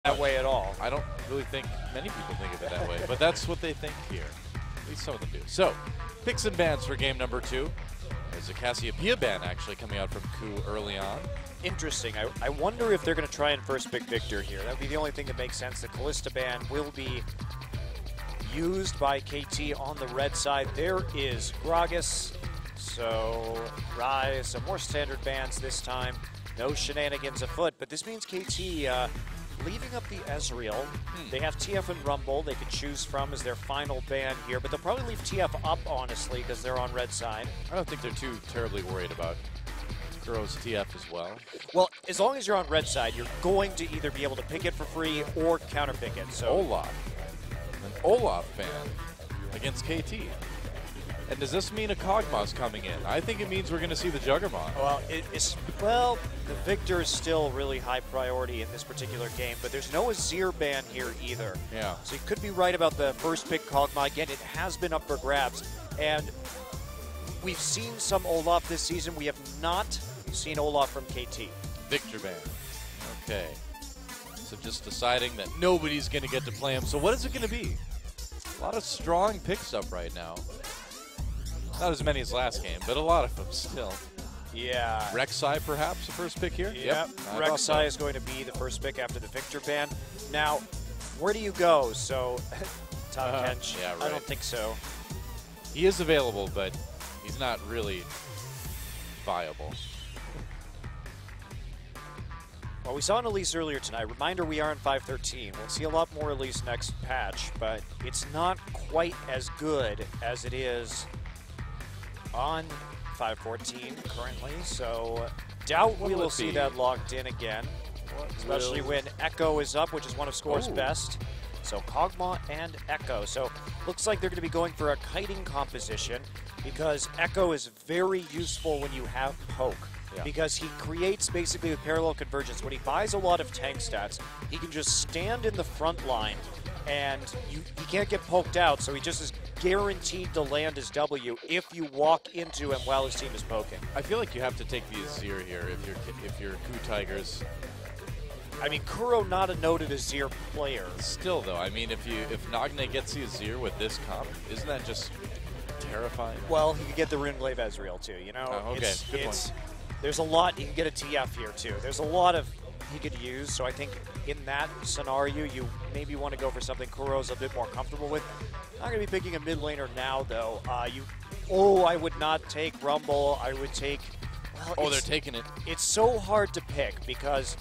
that way at all. I don't really think many people think of it that way, but that's what they think here. At least some of them do. So, picks and bans for game number 2. There's a Cassiopeia ban actually coming out from KOO early on. Interesting. I wonder if they're going to try and first pick Victor here. That would be the only thing that makes sense. The Callista ban will be used by KT on the red side. There is Gragas. So, Rise, some more standard bans this time. No shenanigans afoot, but this means KT leaving up the Ezreal. They have TF and Rumble they could choose from as their final ban here, but they'll probably leave TF up, honestly, because they're on red side. I don't think they're too terribly worried about Kuro's TF as well. Well, as long as you're on red side, you're going to either be able to pick it for free or counter pick it. So Olaf. An Olaf ban against KT. And does this mean a Kog'Maw's coming in? I think it means we're going to see the Juggernaut. Well, the Victor is still really high priority in this particular game, but there's no Azir ban here either. Yeah. So you could be right about the first pick Kog'Maw. Again, it has been up for grabs. And we've seen some Olaf this season. We have not seen Olaf from KT. Victor ban. Okay. So just deciding that nobody's going to get to play him. So what is it going to be? A lot of strong picks up right now. Not as many as last game, but a lot of them still. Yeah. Rek'Sai perhaps the first pick here? Yep. Rek'Sai is going to be the first pick after the Victor ban. Now, where do you go? So, Tom Kench, yeah, right. I don't think so. He is available, but he's not really viable. Well, we saw an Elise earlier tonight. Reminder, we are in 5.13. We'll see a lot more Elise next patch, but it's not quite as good as it is on 5.14 currently, so doubt we will see that locked in again, especially when Echo is up, which is one of Score's best. So Kog'Maw and Echo. So looks like they're going to be going for a kiting composition because Echo is very useful when you have poke. Because he creates basically with parallel convergence. When he buys a lot of tank stats, he can just stand in the front line and he can't get poked out, so he just is guaranteed to land his W if you walk into him while his team is poking. I feel like you have to take the Azir here if you're KOO Tigers. I mean, Kuro not a noted Azir player. Still though, I mean if Nagne gets the Azir with this comp, isn't that just terrifying? Well, he could get the Runeglaive Ezreal too, you know? Okay, good point. There's a lot, he can get a TF here too. There's a lot of he could use, so I think in that scenario, you maybe want to go for something Kuro's a bit more comfortable with. Not going to be picking a mid laner now, though. I would not take Rumble. I would take... Well, they're taking it. It's so hard to pick because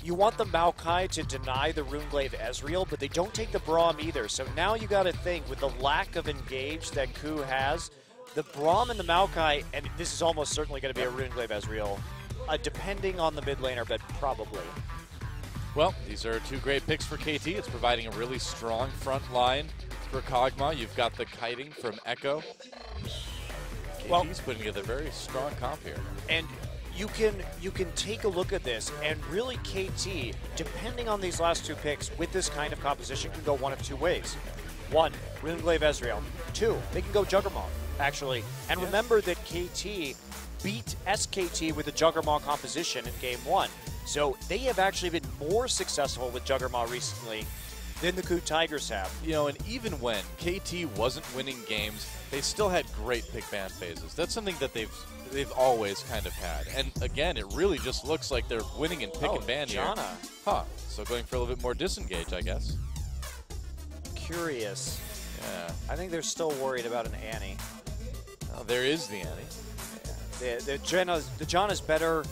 you want the Maokai to deny the Runeglaive Ezreal, but they don't take the Braum either. So now you got to think, with the lack of engage that KOO has, the Braum and the Maokai, and this is almost certainly going to be a Runeglaive Ezreal, depending on the mid laner, but probably. Well, these are two great picks for KT. It's providing a really strong front line for Kog'Maw. You've got the kiting from Echo. KT's putting together a very strong comp here. And you can take a look at this, and really KT, depending on these last two picks, with this kind of composition, can go one of two ways. One, Runeglaive Ezreal. Two, they can go Juggernaut, actually. And remember that KT beat SKT with the Juggernaut composition in Game 1. So they have actually been more successful with Juggernaut recently than the KOO Tigers have. You know, and even when KT wasn't winning games, they still had great pick ban phases. That's something that they've always kind of had. And again, it really just looks like they're winning in pick and ban here. Huh. So going for a little bit more disengage, I guess. Curious. Yeah. I think they're still worried about an Annie. Oh, there is the Annie. Yeah. The Janna is better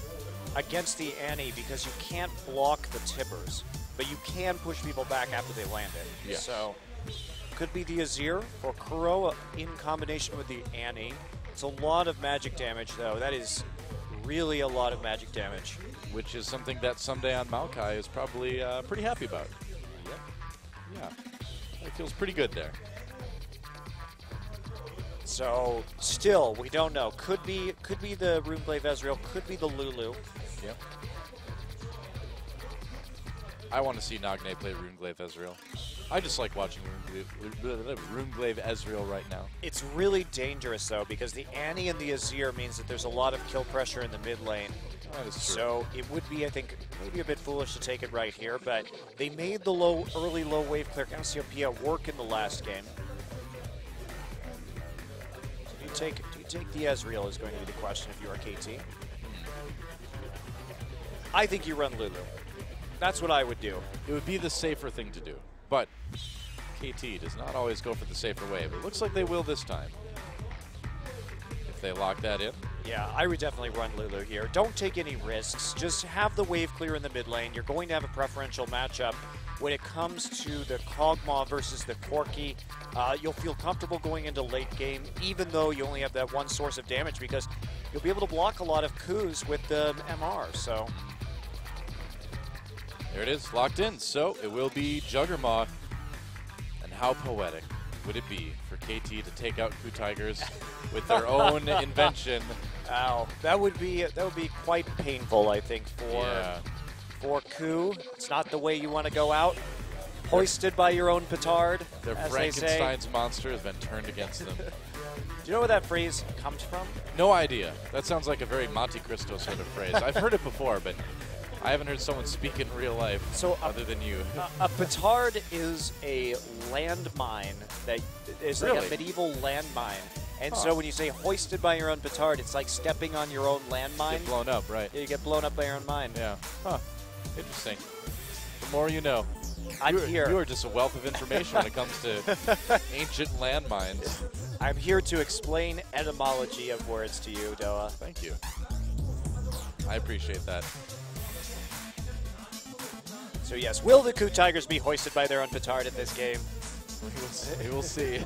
against the Annie because you can't block the tippers, but you can push people back after they land it. Yeah. So could be the Azir for Kuro in combination with the Annie. It's a lot of magic damage, though. That is really a lot of magic damage. Which is something that Someday on Maokai is probably pretty happy about. Yep. Yeah. It feels pretty good there. So still, we don't know. Could be the Runeglaive Ezreal, could be the Lulu. Yep. I want to see Nagne play Runeglaive Ezreal. I just like watching Runeglaive Ezreal right now. It's really dangerous, though, because the Annie and the Azir means that there's a lot of kill pressure in the mid lane. That is true. So it would be, I think, maybe a bit foolish to take it right here, but they made the early low wave clear Cassiopeia work in the last game. So do you take the Ezreal is going to be the question if you are KT. I think you run Lulu. That's what I would do. It would be the safer thing to do, but KT does not always go for the safer wave. It looks like they will this time. If they lock that in. Yeah, I would definitely run Lulu here. Don't take any risks. Just have the wave clear in the mid lane. You're going to have a preferential matchup when it comes to the Kog'Maw versus the Corki. You'll feel comfortable going into late game, even though you only have that one source of damage, because you'll be able to block a lot of KOOs with the MR. So there it is, locked in. So it will be Juggernaut. And how poetic would it be for KT to take out KOO Tigers with their own invention? Ow, that would be quite painful, I think, for KOO. It's not the way you want to go out. Hoisted by your own petard, Their as Frankenstein's monster has been turned against them. Do you know where that phrase comes from? No idea. That sounds like a very Monte Cristo sort of phrase. I've heard it before, but I haven't heard someone speak it in real life other than you. A petard is a landmine that is like a medieval landmine. And so when you say hoisted by your own petard, it's like stepping on your own landmine. Get blown up, right? You get blown up by your own mine. Yeah. Huh. Interesting. The more you know. I'm here. You are just a wealth of information when it comes to ancient landmines. I'm here to explain etymology of words to you, Doa. Thank you. I appreciate that. So yes, will the KOO Tigers be hoisted by their own petard in this game? We will see.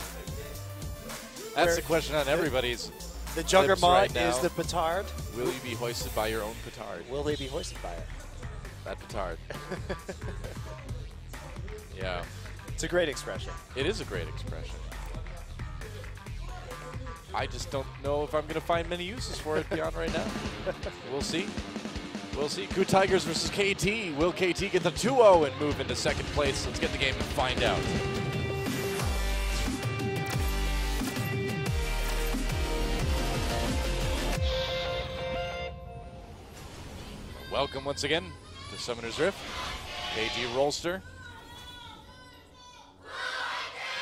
That's the question on everybody's The Juggernaut right is the petard. Will you be hoisted by your own petard? Will they be hoisted by it? That petard. Yeah. It's a great expression. It is a great expression. I just don't know if I'm going to find many uses for it beyond right now. We'll see. We'll see. KOO Tigers versus KT. Will KT get the 2-0 and move into second place? Let's get the game and find out. Welcome once again to Summoner's Rift. KT Rolster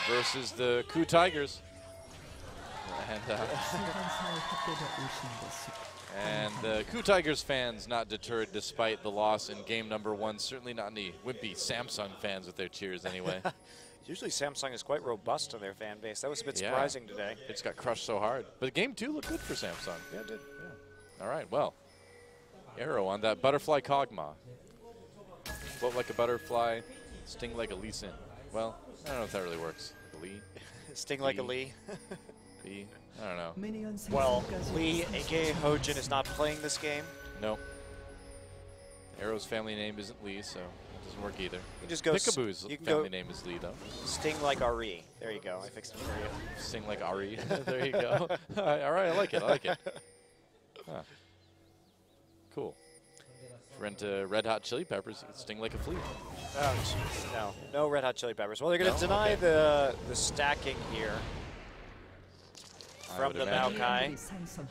versus the KOO Tigers. And the KOO Tigers fans not deterred despite the loss in game number 1. Certainly not any wimpy Samsung fans with their cheers anyway. Usually Samsung is quite robust in their fan base. That was a bit surprising today. It just got crushed so hard. But game 2 looked good for Samsung. Yeah, it did. Yeah. All right, well. Arrow on that butterfly Kog'Maw. Float like a butterfly, sting like a Lee Sin. Well, I don't know if that really works. Lee? Sting like a Lee. Lee? I don't know. Well, Lee, aka Hojin, is not playing this game. No. Arrow's family name isn't Lee, so it doesn't work either. You just go. Peekaboo's family name is Lee, though. Sting like Ari. There you go. I fixed it for you. Sting like Ari. There you go. All right, I like it. I like it. Huh. Cool. If we're into Red Hot Chili Peppers, you could sting like a flea. Oh, jeez. No Red Hot Chili Peppers. Well, they're going to deny the stacking here from the Maokai.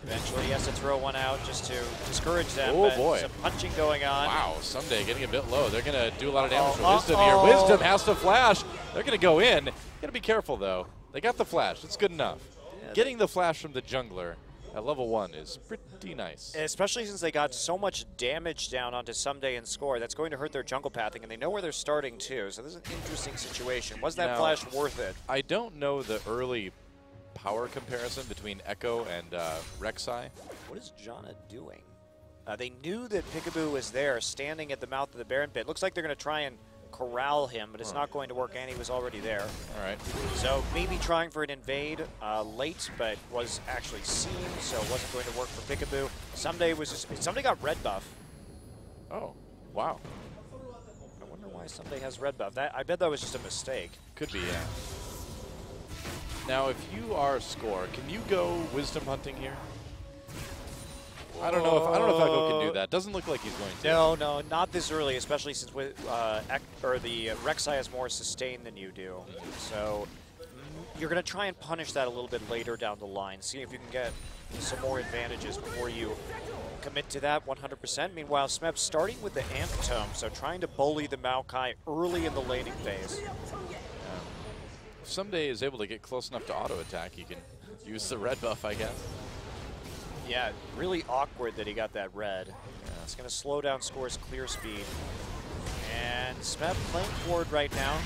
Eventually, he has to throw one out just to discourage them. Oh, boy. Some punching going on. Wow, Someday getting a bit low. They're going to do a lot of damage for Wisdom here. Wisdom has to flash. They're going to go in. Got to be careful, though. They got the flash. It's good enough. Yeah, getting the flash from the jungler at level 1 is pretty nice. Especially since they got so much damage down onto Someday and Score. That's going to hurt their jungle pathing, and they know where they're starting, too. So this is an interesting situation. Was that flash worth it? I don't know the early power comparison between Echo and Rek'Sai. What is Janna doing? They knew that Peekaboo was there, standing at the mouth of the Baron Pit. Looks like they're going to try and corral him, but it's not going to work, and he was already there. All right. So maybe trying for an invade late, but was actually seen, so it wasn't going to work for Peekaboo. Someday got red buff. Oh, wow. I wonder why Someday has red buff. I bet that was just a mistake. Could be, yeah. Now, if you are Score, can you go Wisdom hunting here? I don't know if Echo can do that. Doesn't look like he's going to. No, not this early, especially since the Rek'Sai has more sustain than you do. So you're going to try and punish that a little bit later down the line. See if you can get some more advantages before you commit to that 100%. Meanwhile, Smeb starting with the Anthem, so trying to bully the Maokai early in the laning phase. If someday is able to get close enough to auto attack, he can use the red buff, I guess. Yeah, really awkward that he got that red. Yeah, it's going to slow down Score's clear speed. And Smeb playing forward right now.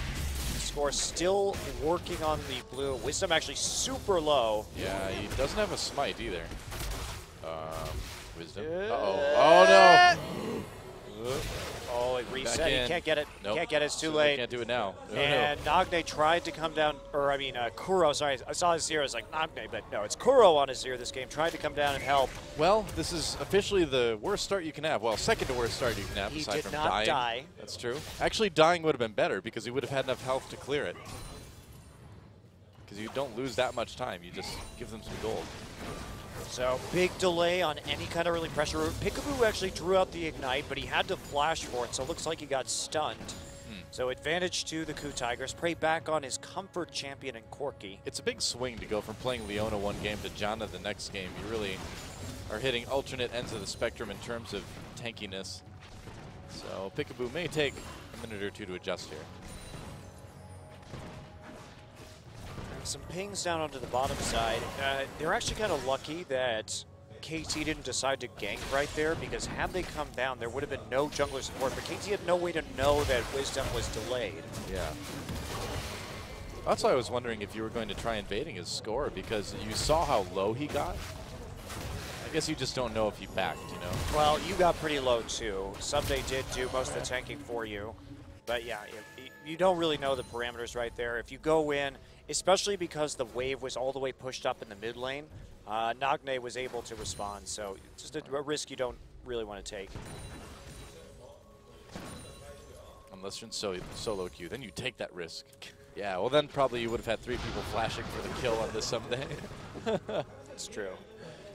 Score still working on the blue. Wisdom actually super low. Yeah, he doesn't have a smite either. Wisdom. Uh-oh. Oh, no. Oh, it reset. He can't get it. Nope. Can't get it. It's too late. Can't do it now. No, and Nagne tried to come down, or I mean, Kuro, sorry. I saw his zero. I was like, Nagne, but no, it's Kuro on his zero this game. Tried to come down and help. Well, this is officially the worst start you can have. Well, second to worst start you can have, aside from dying. He did not die. That's true. Actually, dying would have been better because he would have had enough health to clear it. Because you don't lose that much time. You just give them some gold. So, big delay on any kind of early pressure. Peekaboo actually drew out the Ignite, but he had to flash for it, so it looks like he got stunned. So, advantage to the KOO Tigers. Prey back on his comfort champion in Corki. It's a big swing to go from playing Leona one game to Janna the next game. You really are hitting alternate ends of the spectrum in terms of tankiness. So, Peekaboo may take a minute or two to adjust here. Some pings down onto the bottom side. They're actually kind of lucky that KT didn't decide to gank right there, because had they come down, there would have been no jungler support, but KT had no way to know that Wisdom was delayed. Yeah. That's why I was wondering if you were going to try invading his score, because you saw how low he got. I guess you just don't know if he backed, you know? Well, you got pretty low too. Someday did do most of the tanking for you. But yeah, you don't really know the parameters right there. If you go in, especially because the wave was all the way pushed up in the mid lane, Nagne was able to respond. So it's just a risk you don't really want to take. Unless you're in solo queue, then you take that risk. Yeah, well then probably you would have had 3 people flashing for the kill on this someday. That's true.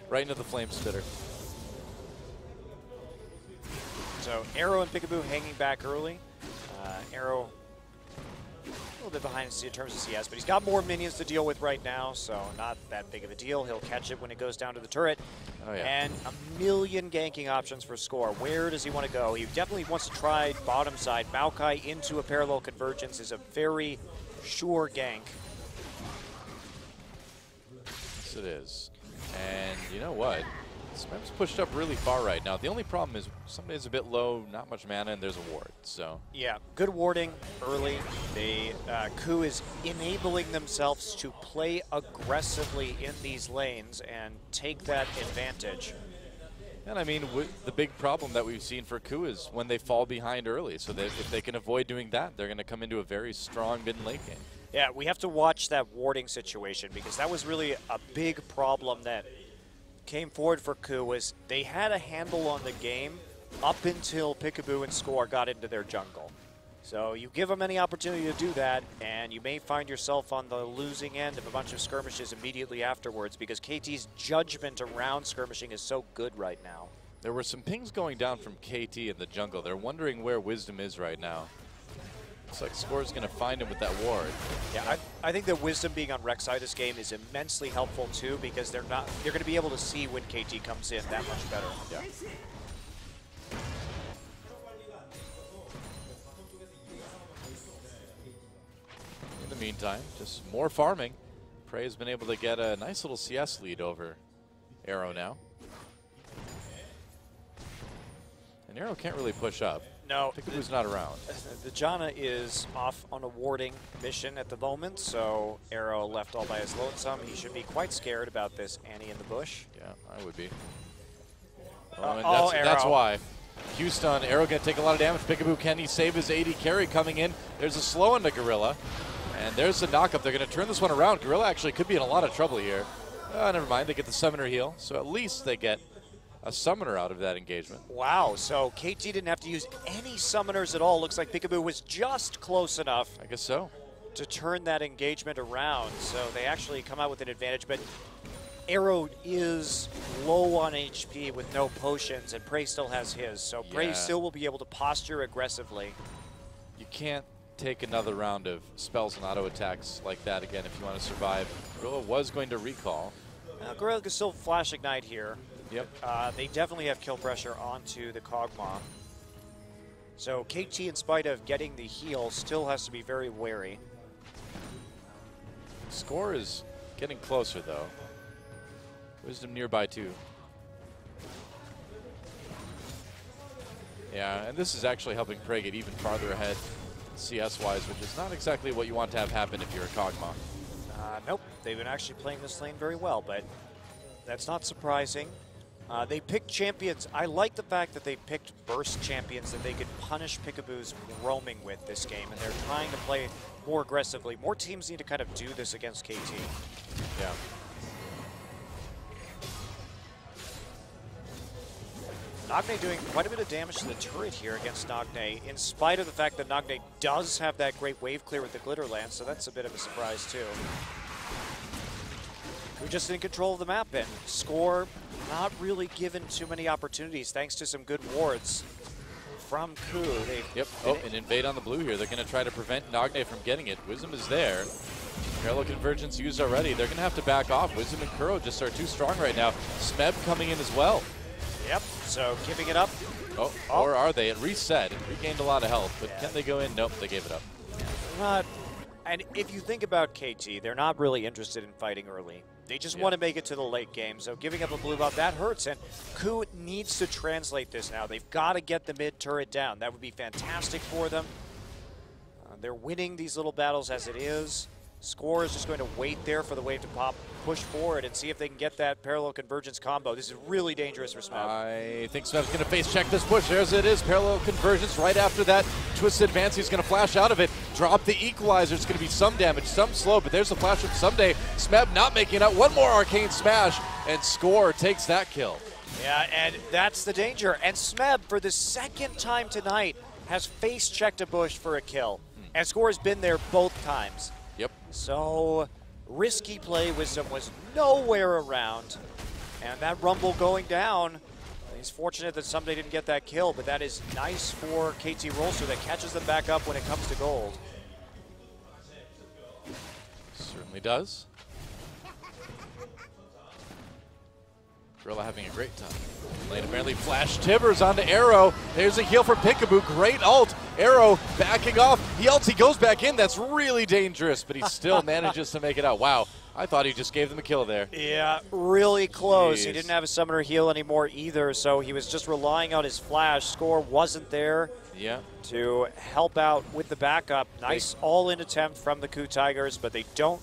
Right into the flame spitter. So Arrow and Peekaboo hanging back early. Arrow a little bit behind in terms of CS, but he's got more minions to deal with right now, so not that big of a deal. He'll catch it when it goes down to the turret. Oh, yeah. And a million ganking options for Score. Where does he want to go? He definitely wants to try bottom side. Maokai into a parallel convergence is a very sure gank. Yes, it is. And you know what? Smeb's pushed up really far right now. The only problem is somebody's a bit low, not much mana, and there's a ward. So yeah, good warding early. They KOO is enabling themselves to play aggressively in these lanes and take that advantage. And I mean, the big problem that we've seen for KOO is when they fall behind early. So that if they can avoid doing that, they're going to come into a very strong mid and late game. Yeah, we have to watch that warding situation, because that was really a big problem that came forward for KOO. Was they had a handle on the game up until Peekaboo and Score got into their jungle. So you give them any opportunity to do that, and you may find yourself on the losing end of a bunch of skirmishes immediately afterwards, because KT's judgment around skirmishing is so good right now. There were some pings going down from KT in the jungle. They're wondering where Wisdom is right now. Looks like Score's going to find him with that ward. Yeah, I think that Wisdom being on Rek's side this game is immensely helpful too, because they're going to be able to see when KT comes in that much better. Yeah. In the meantime, just more farming. Prey has been able to get a nice little CS lead over Arrow now. And Arrow can't really push up. No, Peekaboo's not around. The Janna is off on a warding mission at the moment, so Arrow left all by his lonesome. He should be quite scared about this Annie in the bush. Yeah, I would be. That's why. Q stun. Arrow going to take a lot of damage. Peekaboo, can he save his AD carry coming in? There's a slow into Gorilla. And there's the knockup. They're going to turn this one around. Gorilla actually could be in a lot of trouble here. Never mind. They get the summoner heal. So at least they get a summoner out of that engagement. Wow, so KT didn't have to use any summoners at all. Looks like Peekaboo was just close enough. I guess so. To turn that engagement around. So they actually come out with an advantage, but Arrow is low on HP with no potions, and Prey still has his. So Prey still will be able to posture aggressively. You can't take another round of spells and auto attacks like that again if you want to survive. Gorilla was going to recall. Gorilla can still flash Ignite here. Yep. They definitely have kill pressure onto the Kog'Maw. So KT, in spite of getting the heal, still has to be very wary. Score is getting closer, though. Wisdom nearby, too. Yeah, and this is actually helping Prey get even farther ahead CS-wise, which is not exactly what you want to have happen if you're a Kog'Maw. Nope, they've been actually playing this lane very well, but that's not surprising. They picked champions. I like the fact that they picked burst champions that they could punish Peekaboo's roaming with this game, and they're trying to play more aggressively. More teams need to kind of do this against KT. Yeah. Nagne doing quite a bit of damage to the turret here against Nagne, in spite of the fact that Nagne does have that great wave clear with the Glitter Lance, so that's a bit of a surprise too. We're just in control of the map, and Score not really given too many opportunities thanks to some good wards from KOO. Yep. Oh, an invade on the blue here. They're going to try to prevent Nagne from getting it. Wisdom is there. Parallel Convergence used already. They're going to have to back off. Wisdom and Kuro just are too strong right now. Smeb coming in as well. Yep, so giving it up. Oh, or are they? It reset. It regained a lot of health, but can they go in? Nope, they gave it up. Not, and if you think about KT, they're not really interested in fighting early. They just want to make it to the late game, so giving up a blue buff, that hurts, and KOO needs to translate this now. They've got to get the mid turret down. That would be fantastic for them. They're winning these little battles as it is. Score is just going to wait there for the wave to pop, push forward, and see if they can get that parallel convergence combo. This is really dangerous for Smeb. I think Smeb's going to face check this push. There's it is, parallel convergence right after that. Twisted advance, he's going to flash out of it. Drop the equalizer. It's going to be some damage, some slow, but there's a flash from Someday. Smeb not making it out. One more arcane smash, and Score takes that kill. Yeah, and that's the danger. And Smeb, for the second time tonight, has face-checked a bush for a kill. And Score has been there both times. Yep. So, risky play. Wisdom was nowhere around. And that Rumble going down, he's fortunate that Someday didn't get that kill, but that is nice for KT Rolster that catches them back up when it comes to gold. Certainly does. Gorilla having a great time. Lane apparently flash Tibbers onto Arrow. There's a heal for Peekaboo. Great ult. Arrow backing off. He ults, he goes back in. That's really dangerous, but he still manages to make it out. Wow. I thought he just gave them a kill there. Yeah, really close. Jeez. He didn't have a summoner heal anymore either, so he was just relying on his flash. Score wasn't there to help out with the backup. Nice all-in attempt from the KOO Tigers, but they don't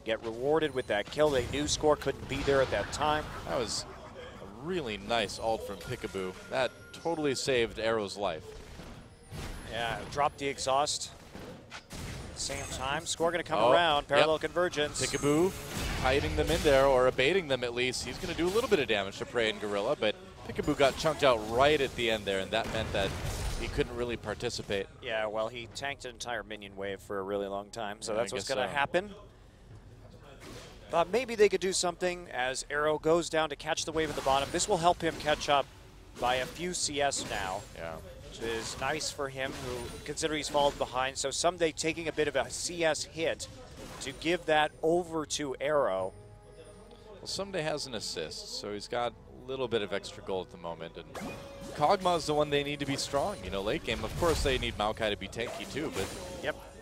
get rewarded with that kill. They knew Score couldn't be there at that time. That was a really nice ult from Peekaboo. That totally saved Arrow's life. Yeah, dropped the exhaust. Same time, Score going to come around. Parallel convergence. Peekaboo hiding them in there, or abating them at least. He's going to do a little bit of damage to Prey and Gorilla, but Peekaboo got chunked out right at the end there, and that meant that he couldn't really participate. Yeah, well, he tanked an entire minion wave for a really long time, so that's what's going to happen. Thought maybe they could do something as Arrow goes down to catch the wave at the bottom. This will help him catch up by a few CS now. Yeah. Which is nice for him, who consider he's fallen behind. So Someday taking a bit of a CS hit to give that over to Arrow. Well, Someday has an assist, so he's got a little bit of extra gold at the moment. And Kog'Maw's the one they need to be strong. You know, late game, of course, they need Maokai to be tanky too,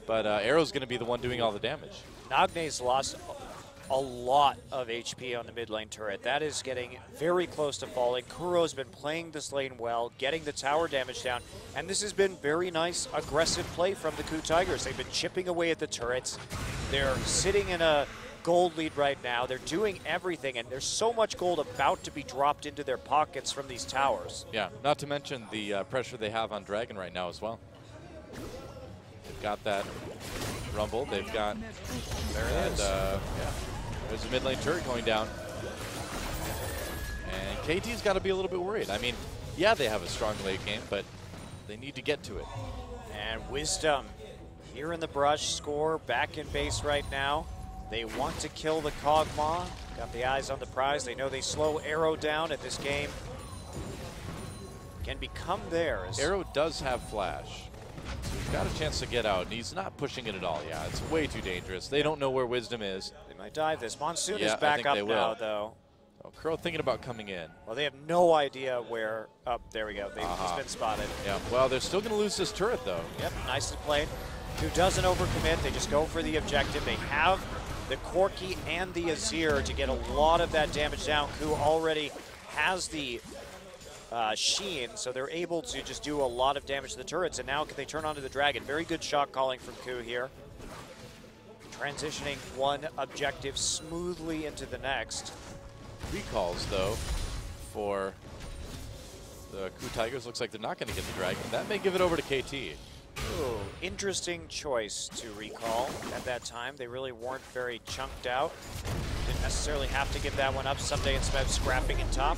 but Arrow's going to be the one doing all the damage. Nagne's lost a lot of HP on the mid lane turret. That is getting very close to falling. Kuro's been playing this lane well, getting the tower damage down, and this has been very nice, aggressive play from the KOO Tigers. They've been chipping away at the turrets. They're sitting in a gold lead right now. They're doing everything, and there's so much gold about to be dropped into their pockets from these towers. Yeah, not to mention the pressure they have on Dragon right now as well. They've got that Rumble. They've got there's a mid lane turret going down. And KT's got to be a little bit worried. I mean, yeah, they have a strong late game, but they need to get to it. And Wisdom here in the brush. Score back in base right now. They want to kill the Kog'Maw. Got the eyes on the prize. They know they slow Arrow down at this game. Can become theirs. Arrow does have flash. So he's got a chance to get out, and he's not pushing it at all. Yeah, it's way too dangerous. They don't know where Wisdom is. They might dive this. Monsoon is back up now, though. Oh, Crow thinking about coming in. Well, they have no idea where. Oh, there we go. He's been spotted. Yeah. Well, they're still going to lose this turret, though. Yep, nicely played. KOO doesn't overcommit. They just go for the objective. They have the Corki and the Azir to get a lot of that damage down. KOO already has the Sheen, so they're able to just do a lot of damage to the turrets. And now can they turn onto the Dragon? Very good shot calling from KOO here. Transitioning one objective smoothly into the next. Recalls, though, for the KOO Tigers. Looks like they're not going to get the Dragon. That may give it over to KT. Ooh, interesting choice to recall at that time. They really weren't very chunked out. Didn't necessarily have to get that one up. Someday it's about scrapping in top.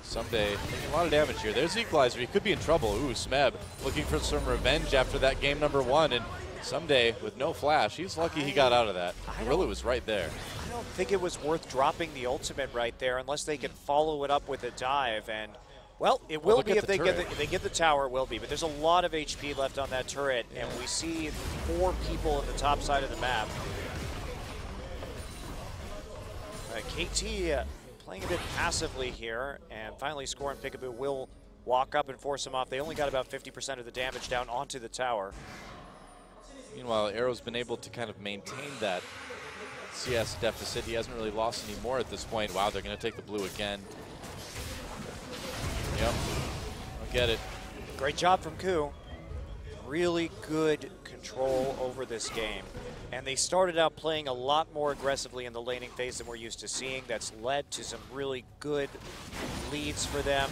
Someday taking a lot of damage here. There's the equalizer. He could be in trouble. Ooh, Smeb looking for some revenge after that game #1. And Someday with no flash, he's lucky he got out of that. Gorilla was right there. I don't think it was worth dropping the ultimate right there unless they can follow it up with a dive. And, well, it will be if they get the tower, it will be. But there's a lot of HP left on that turret, and we see 4 people in the top side of the map. KT playing a bit passively here, and finally scoring. Peekaboo will walk up and force him off. They only got about 50% of the damage down onto the tower. Meanwhile, Arrow's been able to kind of maintain that CS deficit. He hasn't really lost any more at this point. Wow, they're going to take the blue again. Yep, I'll get it. Great job from KOO. Really good control over this game. And they started out playing a lot more aggressively in the laning phase than we're used to seeing. That's led to some really good leads for them.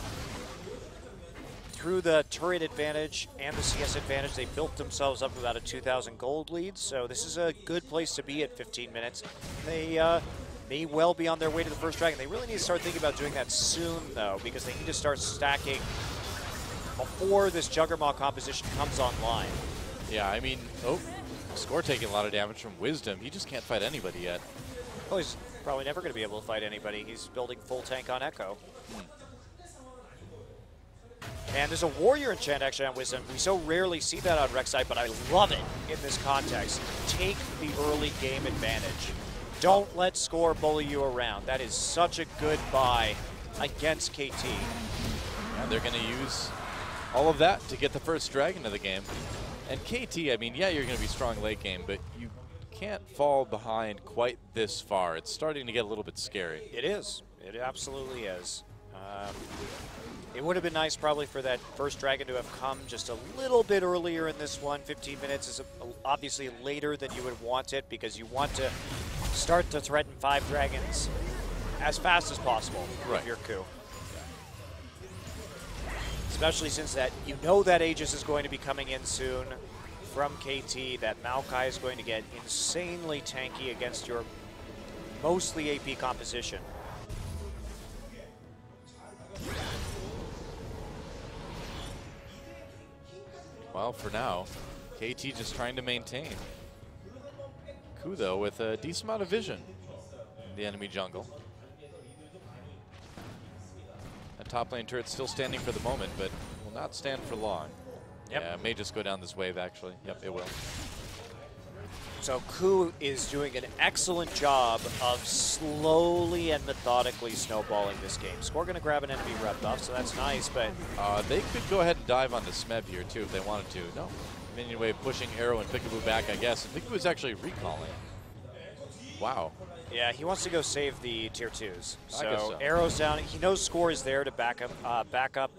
Through the turret advantage and the CS advantage, they built themselves up about a 2,000 gold lead. So this is a good place to be at 15 minutes. They may well be on their way to the first dragon. They really need to start thinking about doing that soon, though, because they need to start stacking before this Juggernaut composition comes online. Yeah, I mean, Score taking a lot of damage from Wisdom. He just can't fight anybody yet. Oh, he's probably never going to be able to fight anybody. He's building full tank on Echo. And there's a Warrior enchant actually on Wisdom. We so rarely see that on Rek'Sai, but I love it in this context. Take the early game advantage. Don't let Score bully you around. That is such a good buy against KT. And they're going to use all of that to get the first dragon of the game. And KT, I mean, yeah, you're going to be strong late game, but you can't fall behind quite this far. It's starting to get a little bit scary. It is. It absolutely is. It would have been nice probably for that first dragon to have come just a little bit earlier in this one. 15 minutes is obviously later than you would want it because you want to start to threaten 5 dragons as fast as possible if you're KOO. Especially since that you know that Aegis is going to be coming in soon from KT, that Maokai is going to get insanely tanky against your mostly AP composition. Well, for now, KT just trying to maintain. KOO, though, with a decent amount of vision in the enemy jungle. A top lane turret still standing for the moment, but will not stand for long. Yep. Yeah, it may just go down this wave, actually. Yep, it will. So KOO is doing an excellent job of slowly and methodically snowballing this game. Score going to grab an enemy rep buff, so that's nice, but... they could go ahead and dive onto Smeb here, too, if they wanted to. No. Minion wave pushing Arrow and Peekaboo back, I guess. And Peekaboo is actually recalling. Wow. Yeah, he wants to go save the tier 2s. I guess so. Arrow's down. He knows Score is there to back up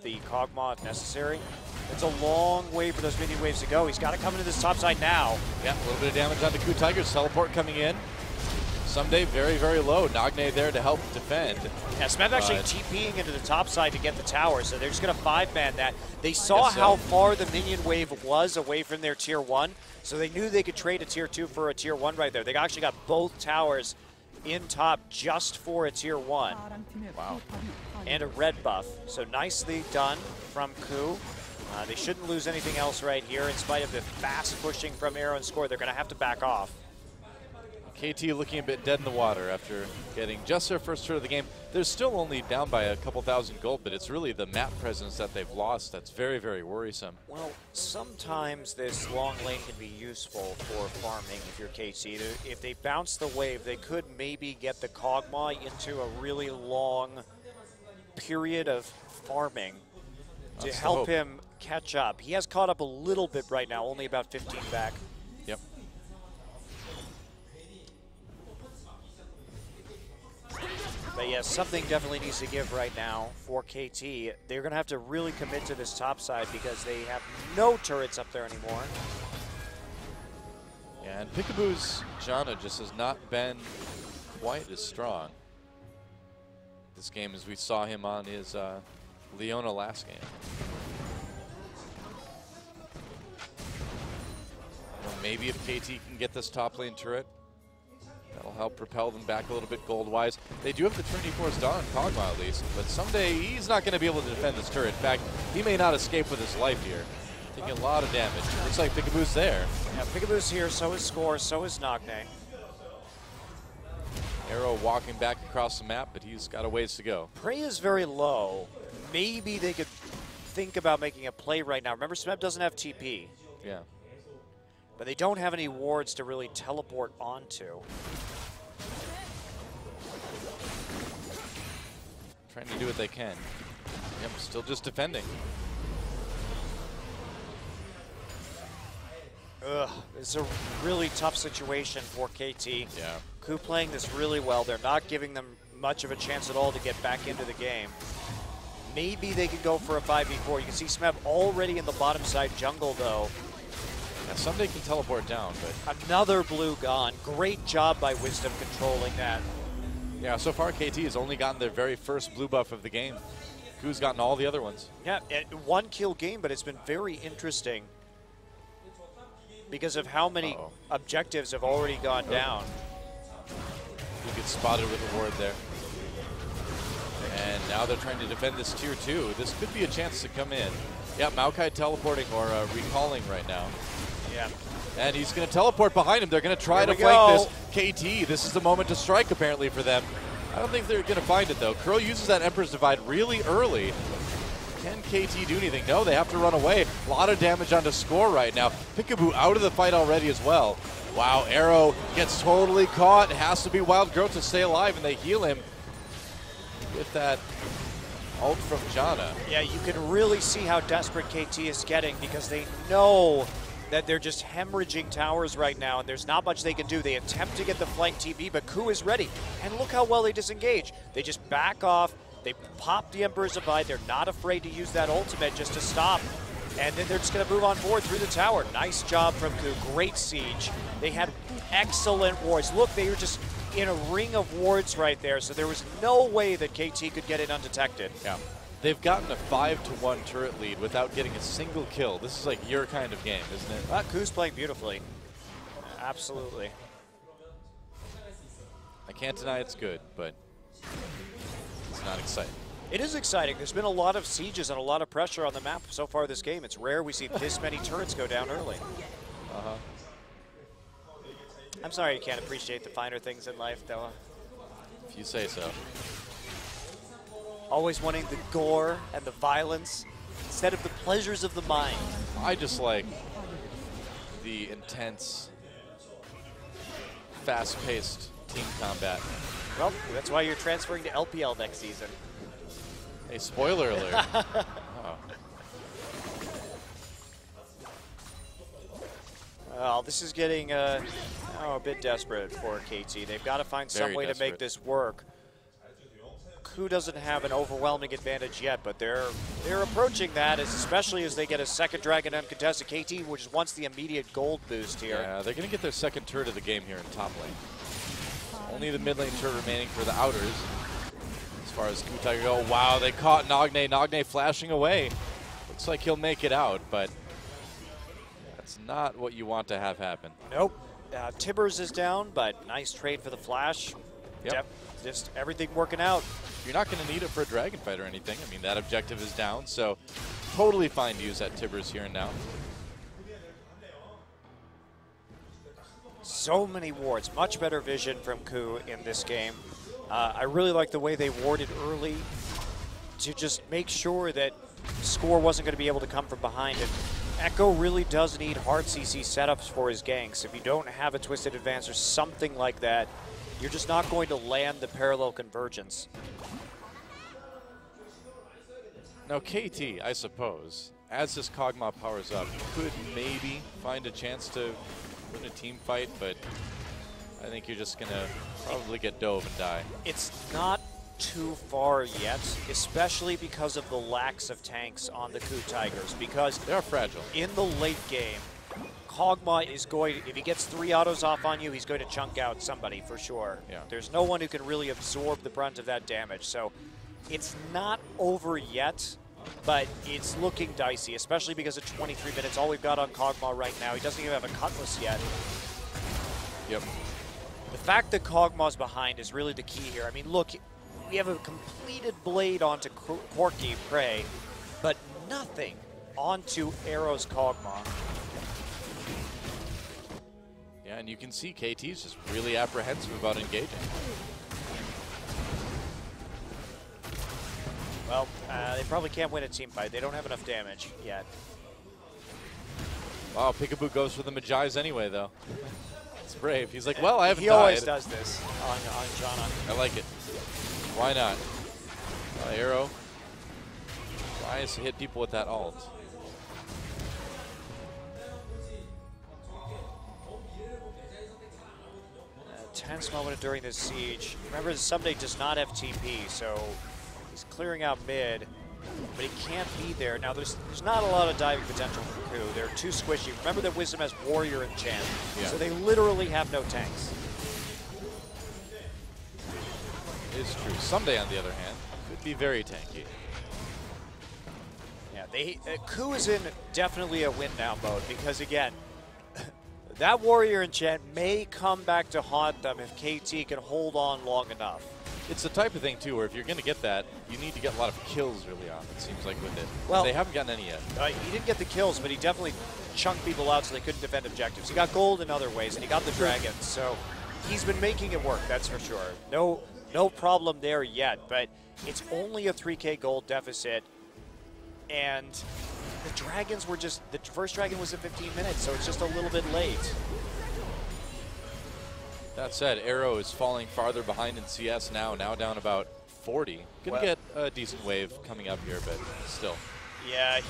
the Kog'Maw if necessary. It's a long way for those minion waves to go. He's got to come into this top side now. Yeah, a little bit of damage onto KOO Tigers. Teleport coming in. Someday very, very low. Nagne there to help defend. Yeah, Smeb actually TPing into the top side to get the tower, so they're just going to 5-man that. They saw how far the minion wave was away from their tier 1, so they knew they could trade a tier 2 for a tier 1 right there. They actually got both towers in top just for a tier 1. Wow. And a red buff. So nicely done from KOO. They shouldn't lose anything else right here. In spite of the fast pushing from Arrow and Score, they're going to have to back off. KT looking a bit dead in the water after getting just their first turret of the game. They're still only down by a couple thousand gold, but it's really the map presence that they've lost that's very, very worrisome. Well, sometimes this long lane can be useful for farming if you're KT. If they bounce the wave, they could maybe get the Kog'Maw into a really long period of farming to help him catch up. He has caught up a little bit right now, only about 15 back. Yep. But yes, something definitely needs to give right now for KT. They're going to have to really commit to this top side because they have no turrets up there anymore. Yeah, and Peekaboo's Janna just has not been quite as strong this game as we saw him on his Leona last game. Well, maybe if KT can get this top lane turret, that'll help propel them back a little bit gold-wise. They do have the Trinity Force Dawn on Kog'Maw at least, but someday he's not going to be able to defend this turret. In fact, he may not escape with his life here. Taking a lot of damage. Looks like Peekaboo's there. Yeah, Peekaboo's here, so is Score, so is Nagne. Arrow walking back across the map, but he's got a ways to go. Prey is very low. Maybe they could think about making a play right now. Remember, Smeb doesn't have TP. Yeah. But they don't have any wards to really teleport onto. Trying to do what they can. Yep, still just defending. Ugh, it's a really tough situation for KT. Yeah. KOO playing this really well. They're not giving them much of a chance at all to get back into the game. Maybe they could go for a 5v4. You can see Smeb already in the bottom side jungle, though. Yeah, someday can teleport down, but... Another blue gone. Great job by Wisdom controlling that. Yeah, so far KT has only gotten their very first blue buff of the game. KOO's gotten all the other ones. Yeah, one kill game, but it's been very interesting because of how many objectives have already gone down. He gets spotted with a ward there. And now they're trying to defend this tier 2. This could be a chance to come in. Yeah, Maokai teleporting or recalling right now. Yeah. And he's going to teleport behind him. They're going to try to flank this KT. This is the moment to strike, apparently, for them. I don't think they're going to find it, though. Curl uses that Emperor's Divide really early. Can KT do anything? No, they have to run away. A lot of damage onto Score right now. Peekaboo out of the fight already as well. Wow, Arrow gets totally caught. It has to be Wild Growth to stay alive, and they heal him with that ult from Janna. Yeah, you can really see how desperate KT is getting because they know that they're just hemorrhaging towers right now, and there's not much they can do. They attempt to get the flank TP, but KOO is ready. And look how well they disengage. They just back off. They pop the Emperor's Divide. They're not afraid to use that ultimate just to stop. And then they're just going to move on forward through the tower. Nice job from KOO. Great siege. They had excellent wards. Look, they were just in a ring of wards right there, so there was no way that KT could get it undetected. Yeah. They've gotten a 5-1 turret lead without getting a single kill. This is like your kind of game, isn't it? KOO's playing beautifully. Absolutely. I can't deny it's good, but it's not exciting. It is exciting. There's been a lot of sieges and a lot of pressure on the map so far this game. It's rare we see this many turrets go down early. I'm sorry you can't appreciate the finer things in life, though. If you say so. Always wanting the gore and the violence instead of the pleasures of the mind. I just like the intense, fast-paced team combat. Well, that's why you're transferring to LPL next season. Hey, spoiler alert. Well, this is getting a bit desperate for KT. They've got to find some way to make this work. KOO doesn't have an overwhelming advantage yet, but they're approaching that, especially as they get a second Dragon uncontested. KT, which wants the immediate gold boost here. Yeah, they're going to get their second turret of the game here in top lane. Only the mid lane turret remaining for the outers. As far as KOO Tiger go, wow, they caught Nagne. Nagne flashing away. Looks like he'll make it out, but that's not what you want to have happen. Nope. Tibbers is down, but nice trade for the flash. Yep. Just everything working out. You're not going to need it for a dragon fight or anything. I mean, that objective is down, so totally fine to use that Tibbers here and now. so many wards. Much better vision from KOO in this game. I really like the way they warded early to just make sure that Score wasn't going to be able to come from behind. And Echo really does need hard CC setups for his ganks. If you don't have a Twisted Advance or something like that, you're just not going to land the parallel convergence. Now KT, I suppose, as this Kog'Maw powers up, could maybe find a chance to win a team fight, but I think you're just going to probably get dove and die. It's not too far yet, especially because of the lacks of tanks on the KOO Tigers, because they are fragile. In the late game, Kog'Maw is going, if he gets 3 autos off on you, he's going to chunk out somebody for sure. Yeah. There's no one who can really absorb the brunt of that damage, so it's not over yet, but it's looking dicey, especially because at 23 minutes, all we've got on Kog'Maw right now, he doesn't even have a Cutlass yet. Yep. The fact that Kog'Maw's behind is really the key here. I mean, look, we have a completed blade onto Corki Prey, but nothing onto Arrow's Kog'Maw. Yeah, and you can see KT's just really apprehensive about engaging. Well, they probably can't win a team fight. They don't have enough damage yet. Wow, Peekaboo goes for the Magi's anyway, though. It's brave. He's like, well, I haven't died. He always does this on Janna. I like it. Why not? Arrow tries to hit people with that ult. Tense moment during this siege. Remember, Someday does not have TP, so he's clearing out mid, but he can't be there. Now, there's not a lot of diving potential for KOO. They're too squishy. Remember that Wisdom has Warrior and Champ, so they literally have no tanks. It is true. Someday, on the other hand, could be very tanky. Yeah, KOO is in definitely a win now mode because, again, that Warrior enchant may come back to haunt them if KT can hold on long enough. It's the type of thing, too, where if you're going to get that, you need to get a lot of kills early on, it seems like, with it. Well, they haven't gotten any yet. He didn't get the kills, but he definitely chunked people out so they couldn't defend objectives. He got gold in other ways, and he got the dragons, so he's been making it work, that's for sure. No problem there yet, but it's only a 3K gold deficit, and the dragons were just, the first dragon was at 15 minutes, so it's just a little bit late. That said, Arrow is falling farther behind in CS now down about 40. Gonna get a decent wave coming up here, but still. Yeah,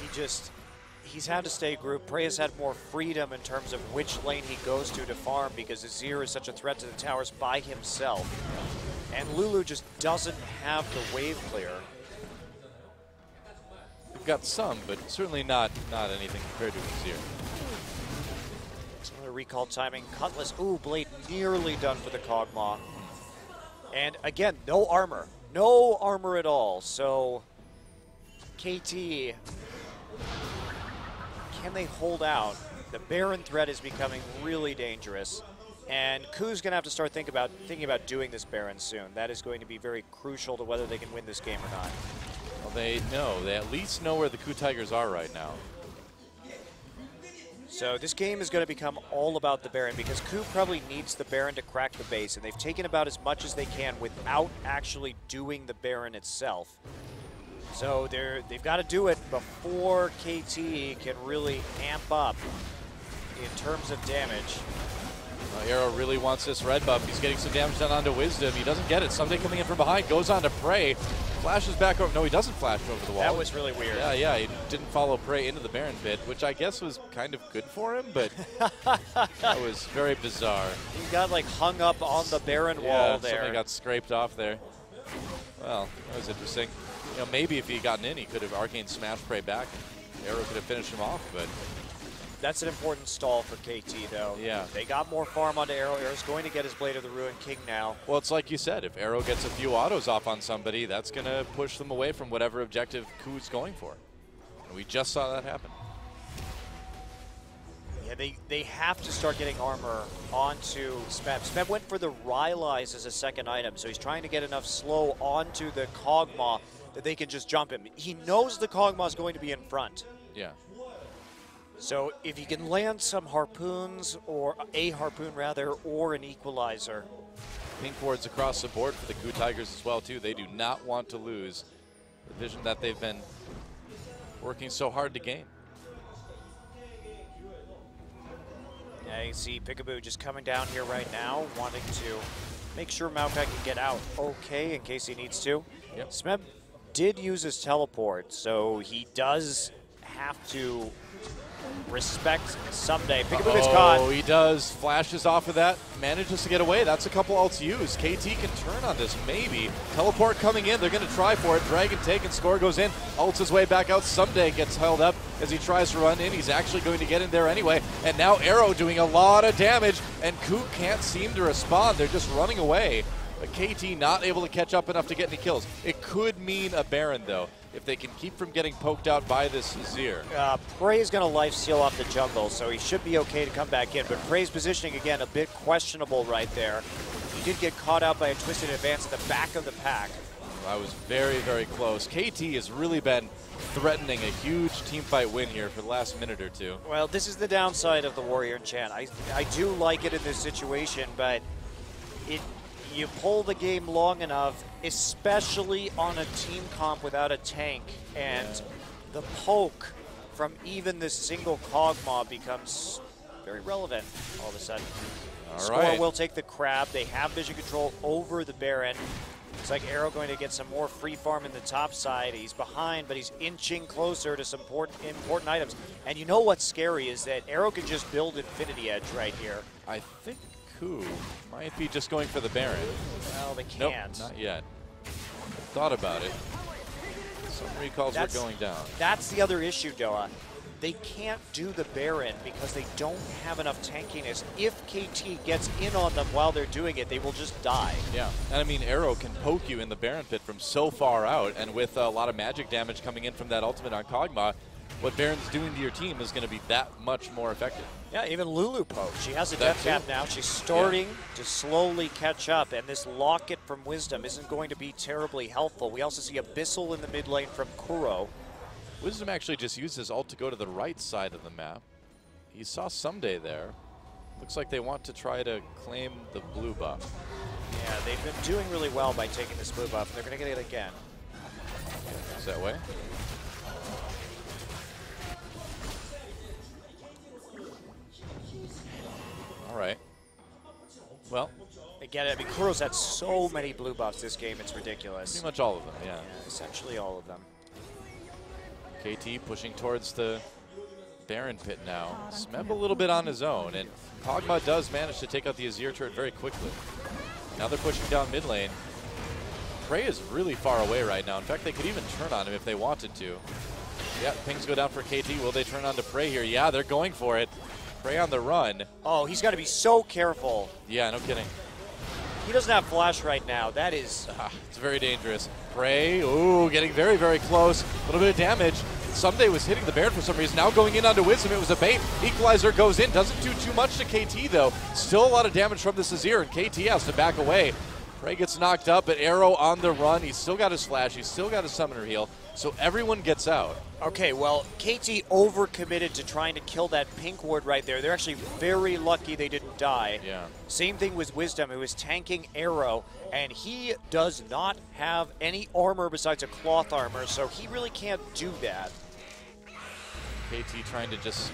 he's had to stay grouped. Prey has had more freedom in terms of which lane he goes to farm because Azir is such a threat to the towers by himself. And Lulu just doesn't have the wave clear. We've got some, but certainly not anything compared to Azir. Some of the recall timing. Cutlass, ooh, blade nearly done for the Kog'Maw. And again, no armor. No armor at all. So KT, can they hold out? The Baron threat is becoming really dangerous. And KOO's going to have to start thinking about doing this Baron soon. That is going to be very crucial to whether they can win this game or not. Well, they know. They at least know where the KOO Tigers are right now. So this game is going to become all about the Baron because KOO probably needs the Baron to crack the base, and they've taken about as much as they can without actually doing the Baron itself. So they've got to do it before KT can really amp up in terms of damage. Arrow really wants this red buff. He's getting some damage done onto Wisdom. He doesn't get it. Someday coming in from behind, goes on to Prey. Flashes back over. No, he doesn't flash over the wall. That was really weird. Yeah, he didn't follow Prey into the Baron pit, which I guess was kind of good for him, but that was very bizarre. He got like hung up on the Baron wall there. Something got scraped off there. Well, that was interesting. You know, maybe if he had gotten in, he could have Arcane smashed Prey back, and Arrow could have finished him off, but that's an important stall for KT, though. Yeah. They got more farm onto Arrow. Arrow's going to get his Blade of the Ruined King now. Well, it's like you said. If Arrow gets a few autos off on somebody, that's going to push them away from whatever objective KOO's going for. And we just saw that happen. Yeah, they have to start getting armor onto Smeb. Smeb went for the Rylai's as a second item, so he's trying to get enough slow onto the Kog'Maw that they can just jump him. He knows the Kog'Maw is going to be in front. Yeah. So if you can land some harpoons, or a harpoon rather, or an equalizer. Pink wards across the board for the KOO Tigers as well too. They do not want to lose the vision that they've been working so hard to gain. Yeah, you see Peekaboo just coming down here right now, wanting to make sure Maokai can get out okay in case he needs to. Yep. Smeb did use his teleport, so he does have to respect someday. Peekaboo gets caught. Oh, he does. Flashes off of that. Manages to get away. That's a couple ults used. KT can turn on this, maybe. Teleport coming in. They're going to try for it. Dragon taken. Score goes in. Ults his way back out. Someday gets held up as he tries to run in. He's actually going to get in there anyway. And now Arrow doing a lot of damage. And KOO can't seem to respond. They're just running away. But KT not able to catch up enough to get any kills. It could mean a Baron, though, if they can keep from getting poked out by this Azir. Prey is going to life steal off the jungle, so he should be okay to come back in. But Prey's positioning, again, a bit questionable right there. He did get caught out by a twisted advance at the back of the pack. That was very, very close. KT has really been threatening a huge teamfight win here for the last minute or two. Well, this is the downside of the Warrior enchant. I do like it in this situation, but you pull the game long enough, especially on a team comp without a tank, and the poke from even this single Kog'Maw becomes very relevant all of a sudden. Score will take the crab. They have vision control over the Baron. It's like Arrow going to get some more free farm in the top side. He's behind, but he's inching closer to some important items. And you know what's scary is that Arrow can just build Infinity Edge right here. I think KOO might be just going for the Baron. Well, they can't. Nope, not yet. Thought about it. Some recalls were going down. That's the other issue, Doa. They can't do the Baron because they don't have enough tankiness. If KT gets in on them while they're doing it, they will just die. Yeah, and I mean, Arrow can poke you in the Baron pit from so far out, and with a lot of magic damage coming in from that ultimate on Kog'Maw, what Baron's doing to your team is going to be that much more effective. Yeah, even Lulu poke. She has a death cap now. She's starting to slowly catch up, and this locket from Wisdom isn't going to be terribly helpful. We also see Abyssal in the mid lane from Kuro. Wisdom actually just used his ult to go to the right side of the map. He saw Someday there. Looks like they want to try to claim the blue buff. Yeah, they've been doing really well by taking this blue buff, and they're going to get it again. Is that way? All right. Well, again, I mean, Kuro's had so many blue buffs this game, it's ridiculous. Pretty much all of them, yeah. Essentially all of them. KT pushing towards the Baron pit now. Smeb a little bit on his own, and Kog'Maw does manage to take out the Azir turret very quickly. Now they're pushing down mid lane. Prey is really far away right now. In fact, they could even turn on him if they wanted to. Yeah, pings go down for KT. Will they turn on to Prey here? Yeah, they're going for it. Prey on the run. Oh, he's got to be so careful. Yeah, no kidding. He doesn't have flash right now. That is... it's very dangerous. Prey, ooh, getting very, very close. A little bit of damage. Someday was hitting the Baron for some reason. Now going in onto Wisdom, it was a bait. Equalizer goes in. Doesn't do too much to KT, though. Still a lot of damage from this Azir, and KT has to back away. Prey gets knocked up, but Arrow on the run. He's still got his flash. He's still got his summoner heal. So everyone gets out. Okay, well, KT overcommitted to trying to kill that pink ward right there. They're actually very lucky they didn't die. Yeah. Same thing with Wisdom, who was tanking Arrow, and he does not have any armor besides a cloth armor, so he really can't do that. KT trying to just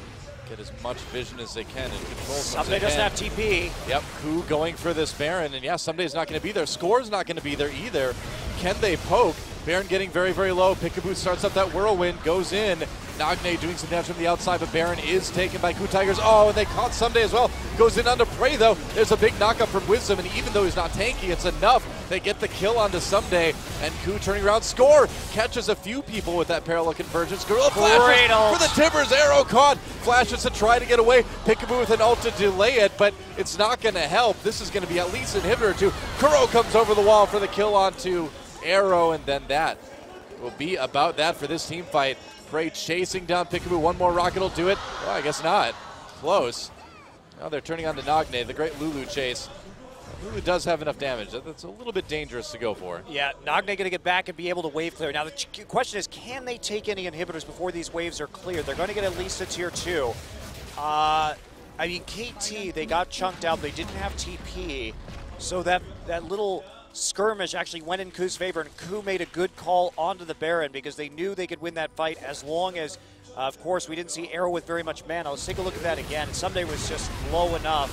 get as much vision as they can and control. Someday doesn't have TP. Yep, KOO going for this Baron, and yeah, Someday's not going to be there. Score's not going to be there either. Can they poke? Baron getting very, very low. Peekaboo starts up that whirlwind, goes in. Nagne doing some damage from the outside, but Baron is taken by KOO Tigers. Oh, and they caught Someday as well. Goes in onto Prey, though. There's a big knockup from Wisdom, and even though he's not tanky, it's enough. They get the kill onto Someday, and KOO turning around. Score catches a few people with that parallel convergence. Gorilla flashes for the Timbers. Arrow caught. Flashes to try to get away. Peekaboo with an ult to delay it, but it's not going to help. This is going to be at least an inhibitor or two. Kuro comes over the wall for the kill onto Arrow, and then that will be about that for this team fight. Prey chasing down Peekaboo. One more rocket will do it. Oh, I guess not. Close. Now they're turning on to Nagne, the great Lulu chase. KOO does have enough damage. That's a little bit dangerous to go for. Yeah, Nagne going to get back and be able to wave clear. Now the question is, can they take any inhibitors before these waves are cleared? They're going to get at least a tier 2. I mean, KT, they got chunked out. They didn't have TP. So that little skirmish actually went in KOO's favor, and KOO made a good call onto the Baron because they knew they could win that fight as long as, of course, we didn't see Arrow with very much mana. Let's take a look at that again. And Someday was just low enough.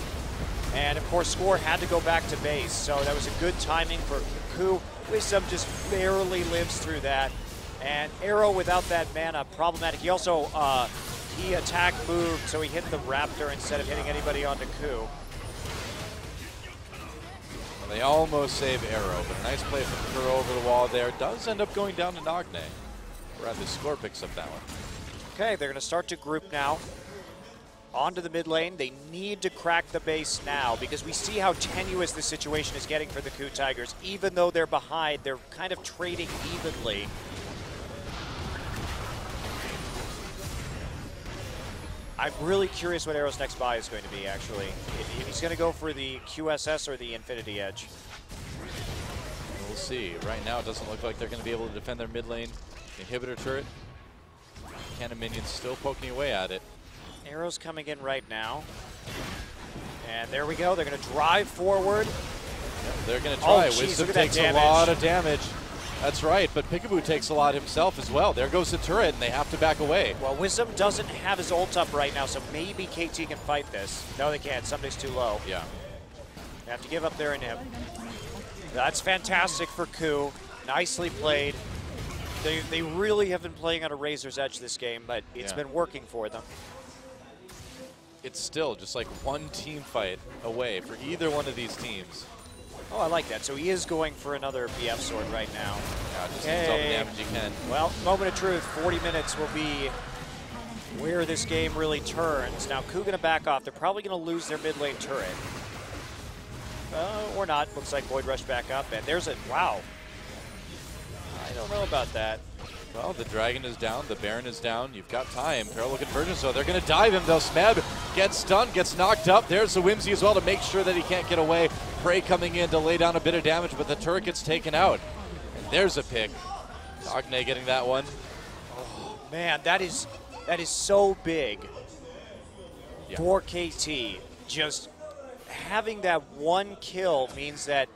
And, of course, Score had to go back to base. So that was a good timing for KOO. Wisdom just barely lives through that. And Arrow without that mana, problematic. He also, he attack moved, so he hit the Raptor instead of hitting anybody onto KOO. Well, they almost save Arrow, but a nice play from KOO over the wall there. Does end up going down to Nagne. Rather, Score picks up that one. Okay, they're going to start to group now. Onto the mid lane. They need to crack the base now because we see how tenuous the situation is getting for the KOO Tigers. Even though they're behind, they're kind of trading evenly. I'm really curious what Arrow's next buy is going to be, actually. If he's going to go for the QSS or the Infinity Edge. We'll see. Right now, it doesn't look like they're going to be able to defend their mid lane. Inhibitor turret. Cannon minions still poking away at it. Arrow's coming in right now. And there we go. They're going to drive forward. They're going to try. Oh, geez, Wisdom takes a lot of damage. That's right, but Peekaboo takes a lot himself as well. There goes the turret, and they have to back away. Well, Wisdom doesn't have his ult up right now, so maybe KT can fight this. No, they can't. Somebody's too low. Yeah. They have to give up their inhib. That's fantastic for KOO. Nicely played. They really have been playing on a razor's edge this game, but it's been working for them. It's still just like one team fight away for either one of these teams. Oh, I like that. So he is going for another BF sword right now. Yeah, just needs all the damage he can. Well, moment of truth. 40 minutes will be where this game really turns. Now, KOO going to back off. They're probably going to lose their mid lane turret. Or not. Looks like Void Rush back up. And there's a... Wow. I don't know about that. Well, the Dragon is down, the Baron is down. You've got time. Parallel conversion, so they're going to dive him, though. Smeb gets stunned, gets knocked up. There's the Whimsy as well to make sure that he can't get away. Prey coming in to lay down a bit of damage, but the turret gets taken out. And there's a pick. Nagne getting that one. Oh, man, that is so big for KT. Just having that one kill means that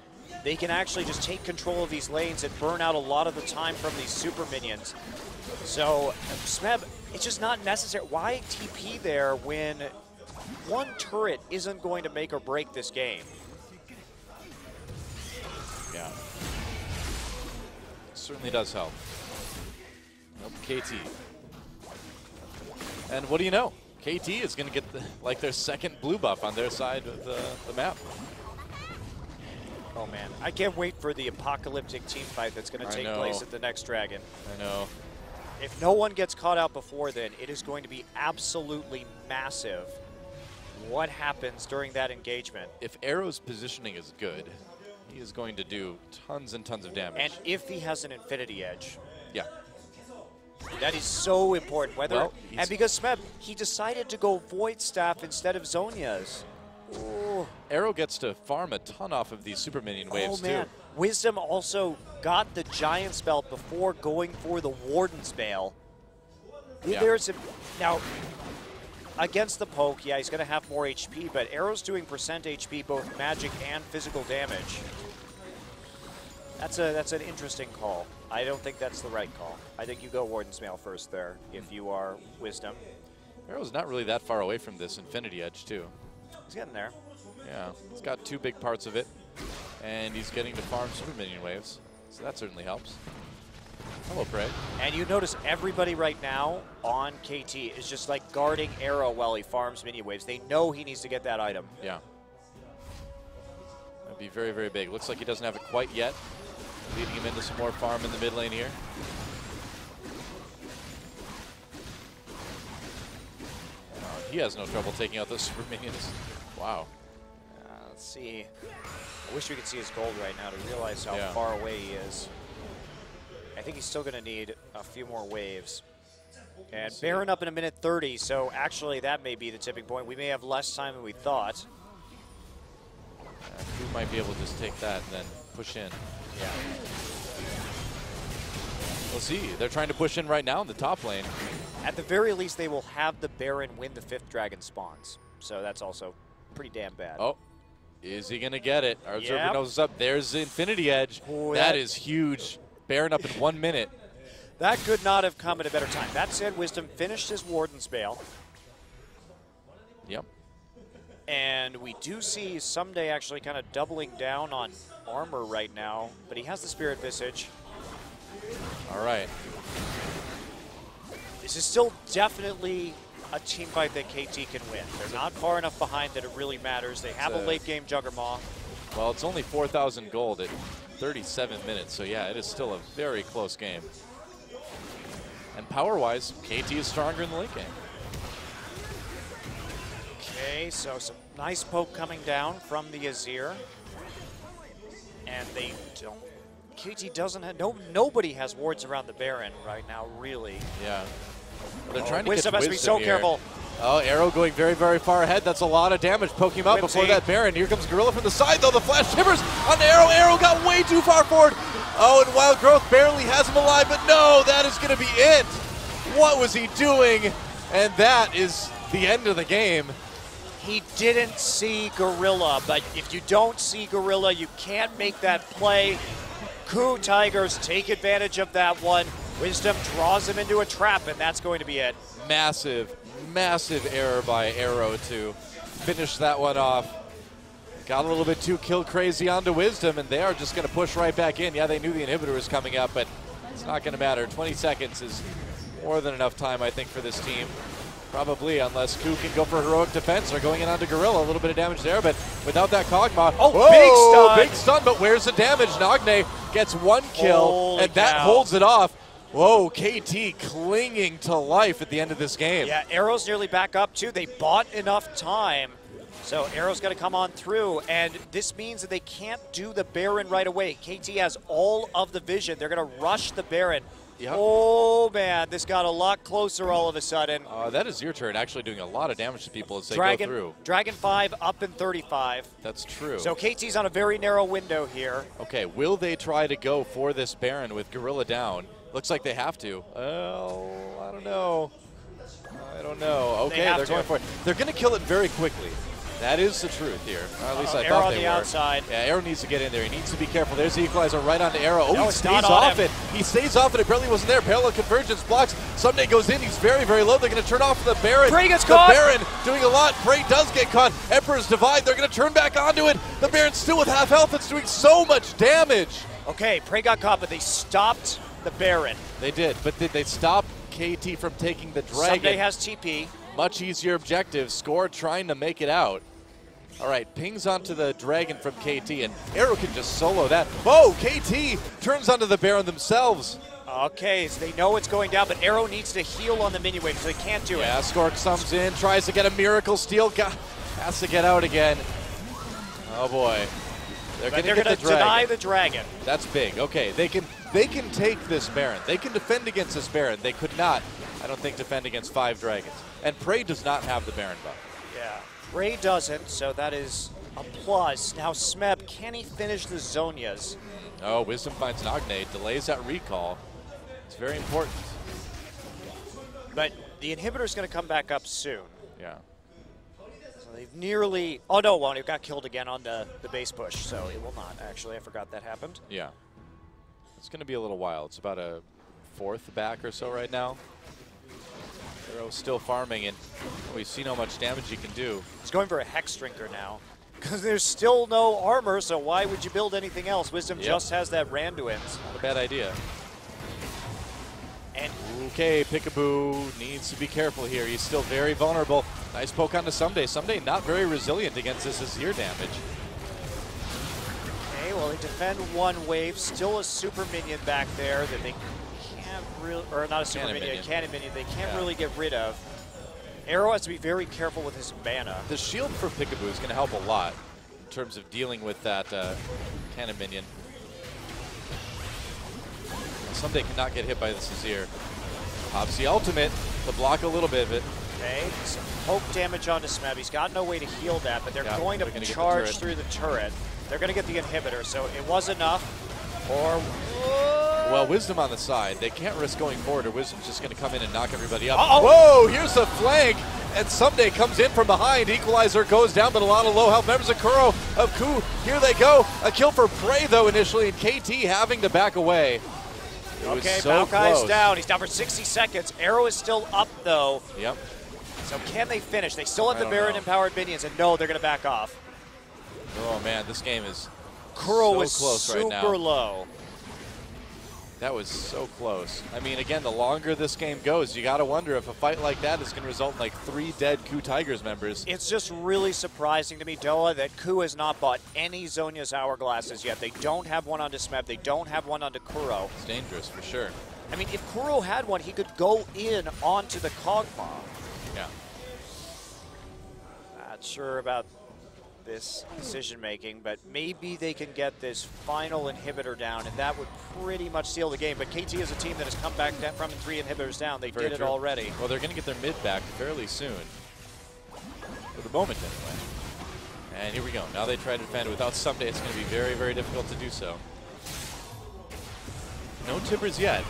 they can actually just take control of these lanes and burn out a lot of the time from these super minions. So, Smeb, it's just not necessary. Why TP there when one turret isn't going to make or break this game? Yeah. It certainly does help. Nope, KT. And what do you know? KT is going to get like their second blue buff on their side of the map. Oh man, I can't wait for the apocalyptic team fight that's going to take place at the next Dragon. I know. If no one gets caught out before then, it is going to be absolutely massive what happens during that engagement. If Arrow's positioning is good, he is going to do tons and tons of damage. And if he has an Infinity Edge. Yeah. That is so important. And because Smeb, he decided to go Void Staff instead of Zhonya's. Ooh. Arrow gets to farm a ton off of these super minion waves too. Wisdom also got the Giant's Belt before going for the Warden's Veil. Yeah. Now, against the poke, yeah, he's going to have more HP, but Arrow's doing percent HP, both magic and physical damage. That's an interesting call. I don't think that's the right call. I think you go Warden's Veil first there if you are Wisdom. Arrow's not really that far away from this Infinity Edge too. He's getting there. Yeah, he's got two big parts of it, and he's getting to farm super minion waves, so that certainly helps. Hello, Prey. And you notice everybody right now on KT is just like guarding Arrow while he farms minion waves. They know he needs to get that item. Yeah. That'd be very, very big. Looks like he doesn't have it quite yet. Leading him into some more farm in the mid lane here. He has no trouble taking out those super minions. Wow. Let's see. I wish we could see his gold right now to realize how far away he is. I think he's still going to need a few more waves. And Baron up in a minute 30, so actually that may be the tipping point. We may have less time than we thought. KOO might be able to just take that and then push in. Yeah. We'll see. They're trying to push in right now in the top lane. At the very least, they will have the Baron win the 5th dragon spawns. So that's also pretty damn bad. Oh, is he going to get it? Our observer Yep. knows what's up. There's the Infinity Edge. Ooh, that is huge. Baron up in 1 minute. That could not have come at a better time. That said, Wisdom finished his Warden's Veil. Yep. And we do see Someday actually kind of doubling down on armor right now, but he has the Spirit Visage. All right. This is still definitely a team fight that KT can win. They're not far enough behind that it really matters. They have a late game Juggermaw. Well, it's only 4,000 gold at 37 minutes, so yeah, it is still a very close game. And power-wise, KT is stronger in the late game. Okay, so some nice poke coming down from the Azir. And they don't, KT doesn't have, nobody has wards around the Baron right now, really. Yeah. Well, they're trying to Wisdom get has to be so here. careful. Oh, Arrow going very, very far ahead. That's a lot of damage. Poke him up Whimsy. before that Baron. Here comes Gorilla from the side, though. The flash shivers on Arrow. Arrow got way too far forward. Oh, and Wild Growth barely has him alive, but no, that is going to be it. What was he doing? And that is the end of the game. He didn't see Gorilla, but if you don't see Gorilla, you can't make that play. KOO Tigers take advantage of that one. Wisdom draws him into a trap, and that's going to be it. Massive, massive error by Arrow to finish that one off. Got a little bit too kill crazy onto Wisdom, and they are just going to push right back in. Yeah, they knew the inhibitor was coming up, but it's not going to matter. 20 seconds is more than enough time, I think, for this team. Probably, unless KOO can go for heroic defense or going in onto Gorilla. A little bit of damage there, but without that Kog'Maw. Oh, big stun! Big stun, but where's the damage? Nagne gets one kill, Holy and that cow. holds it off. Whoa, KT clinging to life at the end of this game. Yeah, Arrow's nearly back up, too. They bought enough time. So Arrow's going to come on through, and this means that they can't do the Baron right away. KT has all of the vision. They're going to rush the Baron. Yep. Oh, man, this got a lot closer all of a sudden. That is your turn, actually doing a lot of damage to people as they go through. Dragon 5 up in 35. That's true. So KT's on a very narrow window here. Okay, will they try to go for this Baron with Gorilla down? Looks like they have to. Oh, I don't know. I don't know. Okay, they're going for it. They're going to kill it very quickly. That is the truth here. Or at least I Arrow thought on they the were. outside. Yeah, Arrow needs to get in there. He needs to be careful. There's the equalizer right onto Arrow. Oh, No, he it's stays not on off him. it. He stays off it. It barely wasn't there. Parallel convergence blocks. Someday goes in. He's very, very low. They're going to turn off the Baron. Prey gets caught. The Baron doing a lot. Prey does get caught. Emperor's Divide. They're going to turn back onto it. The Baron's still with half health. It's doing so much damage. Okay, Prey got caught, but they stopped the Baron. They did, but did they stop KT from taking the Dragon? Someday has TP. Much easier objective. Score trying to make it out. All right, pings onto the Dragon from KT, and Arrow can just solo that. Oh, KT turns onto the Baron themselves. Okay, so they know what's going down, but Arrow needs to heal on the minion wave, so they can't do it. Yeah, Skork comes in, tries to get a miracle steal, has to get out again. Oh boy, they're going to deny the Dragon. That's big. Okay, they can take this Baron. They can defend against this Baron. They could not, I don't think, defend against 5 Dragons. And Prey does not have the Baron buff. Yeah, Prey doesn't, so that is a plus. Now Smeb, can he finish the Zonias? Oh, Wisdom finds Nagne, delays that recall. It's very important. But the inhibitor's going to come back up soon. Yeah. So they've nearly, oh no, well, it got killed again on the base push, so it will not, actually. I forgot that happened. Yeah. It's going to be a little while. It's about a 4th back or so right now. Arrow's still farming, and we see how much damage he can do. He's going for a Hex Drinker now, because there's still no armor, so why would you build anything else? Wisdom just has that Randuin's. Not a bad idea. And okay, Peekaboo needs to be careful here. He's still very vulnerable. Nice poke onto Someday. Someday not very resilient against this Azir damage. okay, well, they defend one wave. Still a super minion back there that they can't really, or not a super minion, a cannon minion, they can't really get rid of. Arrow has to be very careful with his mana. The shield for Peekaboo is going to help a lot in terms of dealing with that cannon minion. Someday cannot get hit by this Azir. Pops the ultimate to block a little bit of it. Okay, some poke damage onto Smeb. He's got no way to heal that, but they're going to charge through the turret. They're going to get the inhibitor, so it was enough. Or well, Wisdom on the side. They can't risk going forward, or Wisdom's just going to come in and knock everybody up. Uh-oh. Whoa, here's a flank, and Someday comes in from behind. Equalizer goes down, but a lot of low health members of KOO. Here they go. A kill for Prey, though, initially, and KT having to back away. Okay, Maokai's down. He's down for 60 seconds. Arrow is still up, though. Yep. So can they finish? They still have the Baron-empowered minions, and no, they're going to back off. Oh, man, this game is KOO was close right now. super low. That was so close. I mean, again, the longer this game goes, you got to wonder if a fight like that is going to result in like 3 dead KOO Tigers members. It's just really surprising to me, Doa, that KOO has not bought any Zhonya's Hourglasses yet. They don't have one onto Smeb. They don't have one onto Kuro. It's dangerous for sure. I mean, if Kuro had one, he could go in onto the Kog'Maw. Yeah. Not sure about this decision-making, but maybe they can get this final inhibitor down, and that would pretty much seal the game. But KT is a team that has come back from 3 inhibitors down. They did it already. Well, they're going to get their mid back fairly soon. For the moment, anyway. And here we go. Now they try to defend. Without Someday, it's going to be very, very difficult to do so. No Tibbers yet.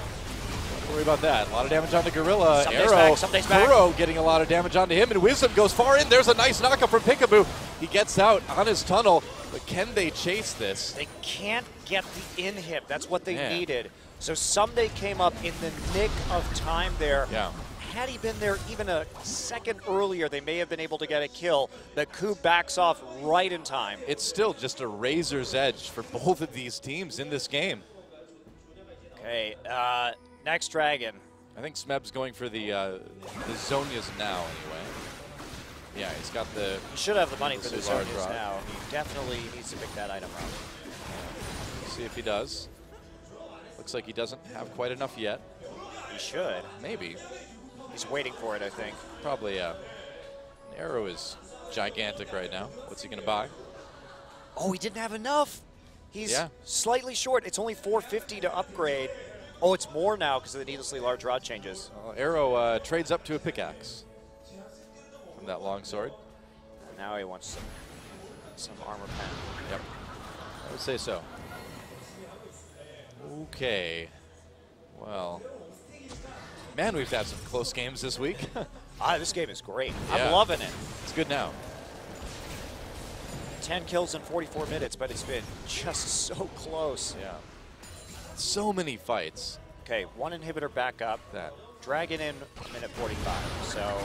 Don't worry about that. A lot of damage on the Gorilla. Arrow. KOO getting a lot of damage onto him, and Wisdom goes far in. There's a nice knockup from Peekaboo. He gets out on his tunnel, but can they chase this? They can't get the inhib. That's what they needed. So Someday came up in the nick of time there. Yeah. Had he been there even a second earlier, they may have been able to get a kill. The KOO backs off right in time. It's still just a razor's edge for both of these teams in this game. Okay, next Dragon. I think Smeb's going for the Zhonyas now, anyway. Yeah, he's got the... He should have the money for the Zhonyas now. He definitely needs to pick that item up. Let's see if he does. Looks like he doesn't have quite enough yet. He should. Maybe. He's waiting for it, I think. Probably, yeah. Arrow is gigantic right now. What's he going to buy? Oh, he didn't have enough. He's slightly short. It's only 450 to upgrade. Oh, it's more now because of the needlessly large rod changes. Arrow trades up to a pickaxe from that long sword. Now he wants some armor pen. Yep, I would say so. Okay, well, man, we've had some close games this week. This game is great. Yeah. I'm loving it. It's good now. 10 kills in 44 minutes, but it's been just so close. Yeah. So many fights. Okay, 1 inhibitor back up. That Dragon in minute 45. So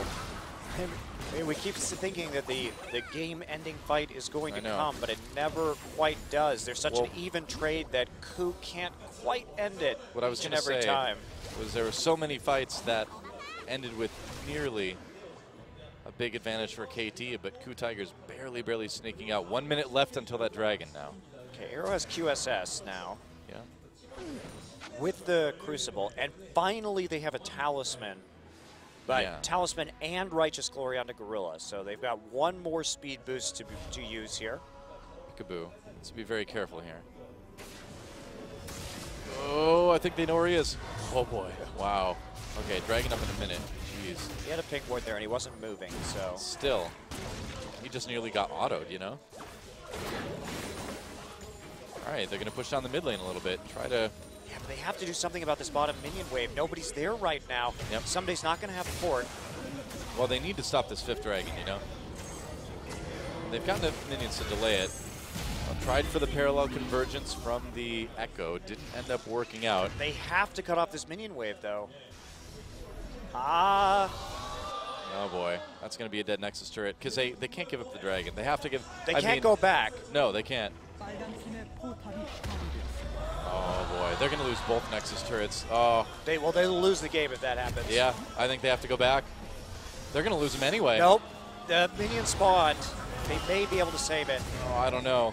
I mean, we keep thinking that the game-ending fight is going to come, but it never quite does. There's such an even trade that KOO can't quite end it each and every time. Was there were so many fights that ended with nearly a big advantage for KT, but KOO Tigers barely sneaking out. 1 minute left until that Dragon now. Okay, Arrow has QSS now. Yeah. With the Crucible, and finally they have a Talisman. But Talisman and Righteous Glory onto Gorilla, so they've got 1 more speed boost to use here. Peekaboo. Let's be very careful here. Oh, I think they know where he is. Oh boy. Wow. Okay, Dragon up in a minute. Jeez. He had a pink ward there and he wasn't moving, so. Still, he just nearly got autoed, you know? All right, they're going to push down the mid lane a little bit. Try to... Yeah, but they have to do something about this bottom minion wave. Nobody's there right now. Yep. Somebody's not going to have a port. Well, they need to stop this 5th Dragon, you know? They've gotten the minions to delay it. Tried for the parallel convergence from the Echo. Didn't end up working out. They have to cut off this minion wave, though. Ah. Oh, boy. That's going to be a dead Nexus turret because they can't give up the Dragon. They have to give... They can't go back. No, they can't. Oh, boy. They're going to lose both Nexus turrets. Oh. They'll lose the game if that happens. Yeah, I think they have to go back. They're going to lose them anyway. Nope. The minion spawned. They may be able to save it. Oh, I don't know.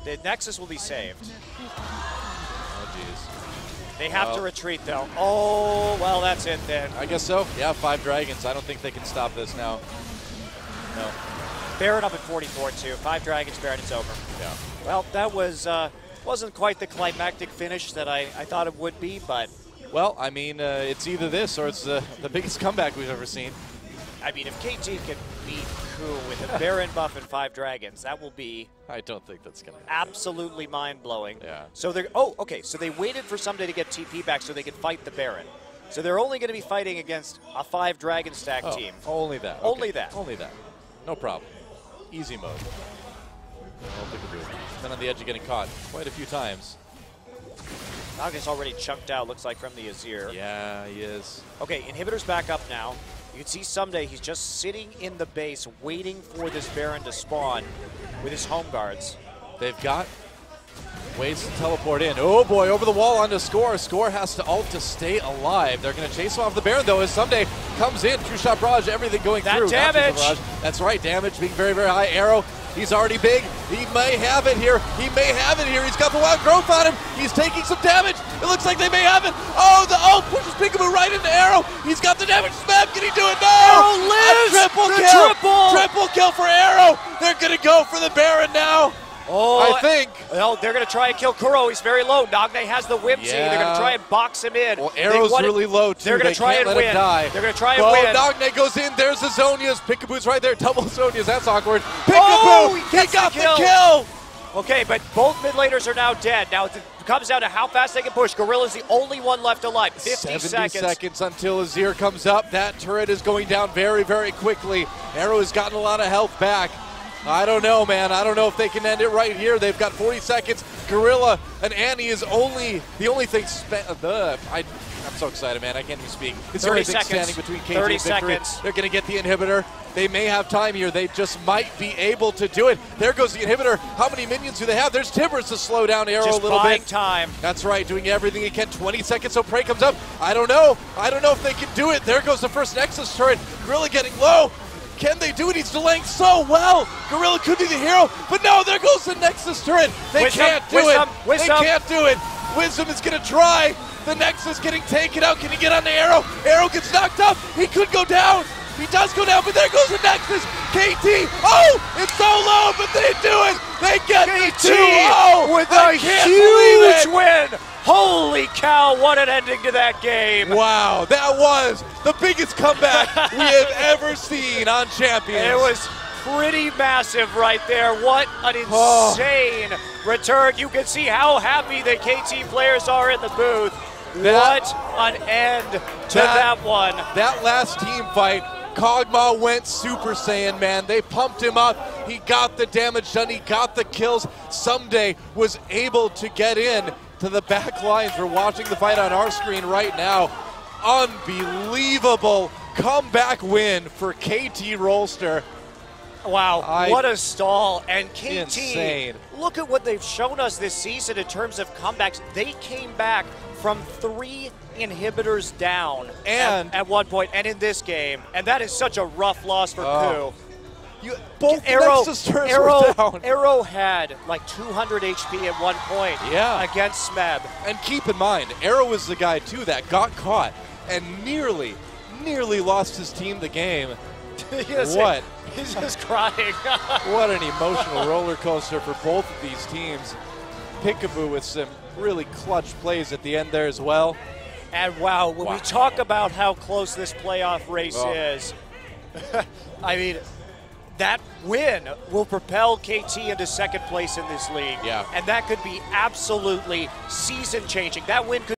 The Nexus will be saved. Oh, jeez. They have to retreat, though. Oh, well, that's it then. I guess so. Yeah, 5 Dragons. I don't think they can stop this now. No. Baron up at 44, too. 5 Dragons, Baron, it's over. Yeah. Well, that was wasn't quite the climactic finish that I thought it would be, but... Well, I mean, it's either this or it's the biggest comeback we've ever seen. I mean, if KT can beat KOO with a Baron buff and 5 dragons, that will be... I don't think that's going to happen. Absolutely mind-blowing. Yeah. So they're... Oh, okay. So they waited for someday to get TP back so they could fight the Baron. So they're only going to be fighting against a 5 dragon stack team. Only that. Okay. Only that. Only that. No problem. Easy mode. Been on the edge of getting caught quite a few times. Naga's already chunked out, looks like, from the Azir. Yeah, he is. Okay, inhibitor's back up now. You can see someday he's just sitting in the base waiting for this Baron to spawn with his home guards. They've got ways to teleport in. Oh boy, over the wall onto Score. Score has to ult to stay alive. They're going to chase him off the Baron though as someday comes in. True shot barrage, everything going through. Damage! That's right, damage being very, very high. Arrow, he's already big. He may have it here. He may have it here. He's got the wild growth on him. He's taking some damage. It looks like they may have it. Oh, the ult pushes Peekaboo right into Arrow. He's got the damage. Smab, can he do it? No! Arrow lives! A triple the kill! Triple Kill for Arrow. They're going to go for the Baron now. Oh, I think. Well, they're going to try and kill Kuro. He's very low. Nagne has the Whimsy. Yeah. They're going to try and box him in. Well, Arrow's really low, too. They're going to try and win. Die. They're going to try and win. Nagne goes in. There's the Zonias. Peekaboo's right there. Double Zonias. That's awkward. Peekaboo! Oh, he got the kill! Okay, but both mid laners are now dead. Now it comes down to how fast they can push. Gorilla's the only one left alive. 50 seconds until Azir comes up. That turret is going down very, very quickly. Arrow has gotten a lot of health back. I don't know, man. I don't know if they can end it right here. They've got 40 seconds. Gorilla and Annie is the only thing I'm so excited, man. I can't even speak. It's the only thing standing between KT and victory. Seconds. They're going to get the inhibitor. They may have time here. They just might be able to do it. There goes the inhibitor. How many minions do they have? There's Tibbers to slow down Arrow just a little bit. Time. That's right, doing everything he can. 20 seconds, so Prey comes up. I don't know if they can do it. There goes the first Nexus turret. Gorilla getting low. Can they do it? He's delaying so well. Gorilla could be the hero, but no, there goes the Nexus turret. They can't do it. They can't do it. Wisdom is going to try. The Nexus getting taken out. Can he get on the Arrow? Arrow gets knocked up. He could go down. He does go down, but there goes the Nexus. KT. Oh, it's so low, but they do it. They get the 2-0 with a huge win. Holy cow, what an ending to that game. Wow, that was the biggest comeback we have ever seen on Champions. It was pretty massive right there. What an insane return. You can see how happy the KT players are in the booth. What an end to that one. That last team fight, Kog'Maw went Super Saiyan, man. They pumped him up. He got the damage done. He got the kills. Someday was able to get in to the back lines. We're watching the fight on our screen right now. Unbelievable comeback win for KT Rolster. Wow, what a stall. And KT, insane. Look at what they've shown us this season in terms of comebacks. They came back from 3 inhibitors down at one point, and in this game. And that is such a rough loss for KOO. Both Nexus turrets were down. Arrow had like 200 HP at one point against Smeb. And keep in mind, Arrow was the guy too that got caught and nearly lost his team the game. He's just crying. What an emotional roller coaster for both of these teams. Peekaboo with some really clutch plays at the end there as well. And wow, when we talk about how close this playoff race is, I mean, that win will propel KT into second place in this league. Yeah. And that could be absolutely season-changing. That win could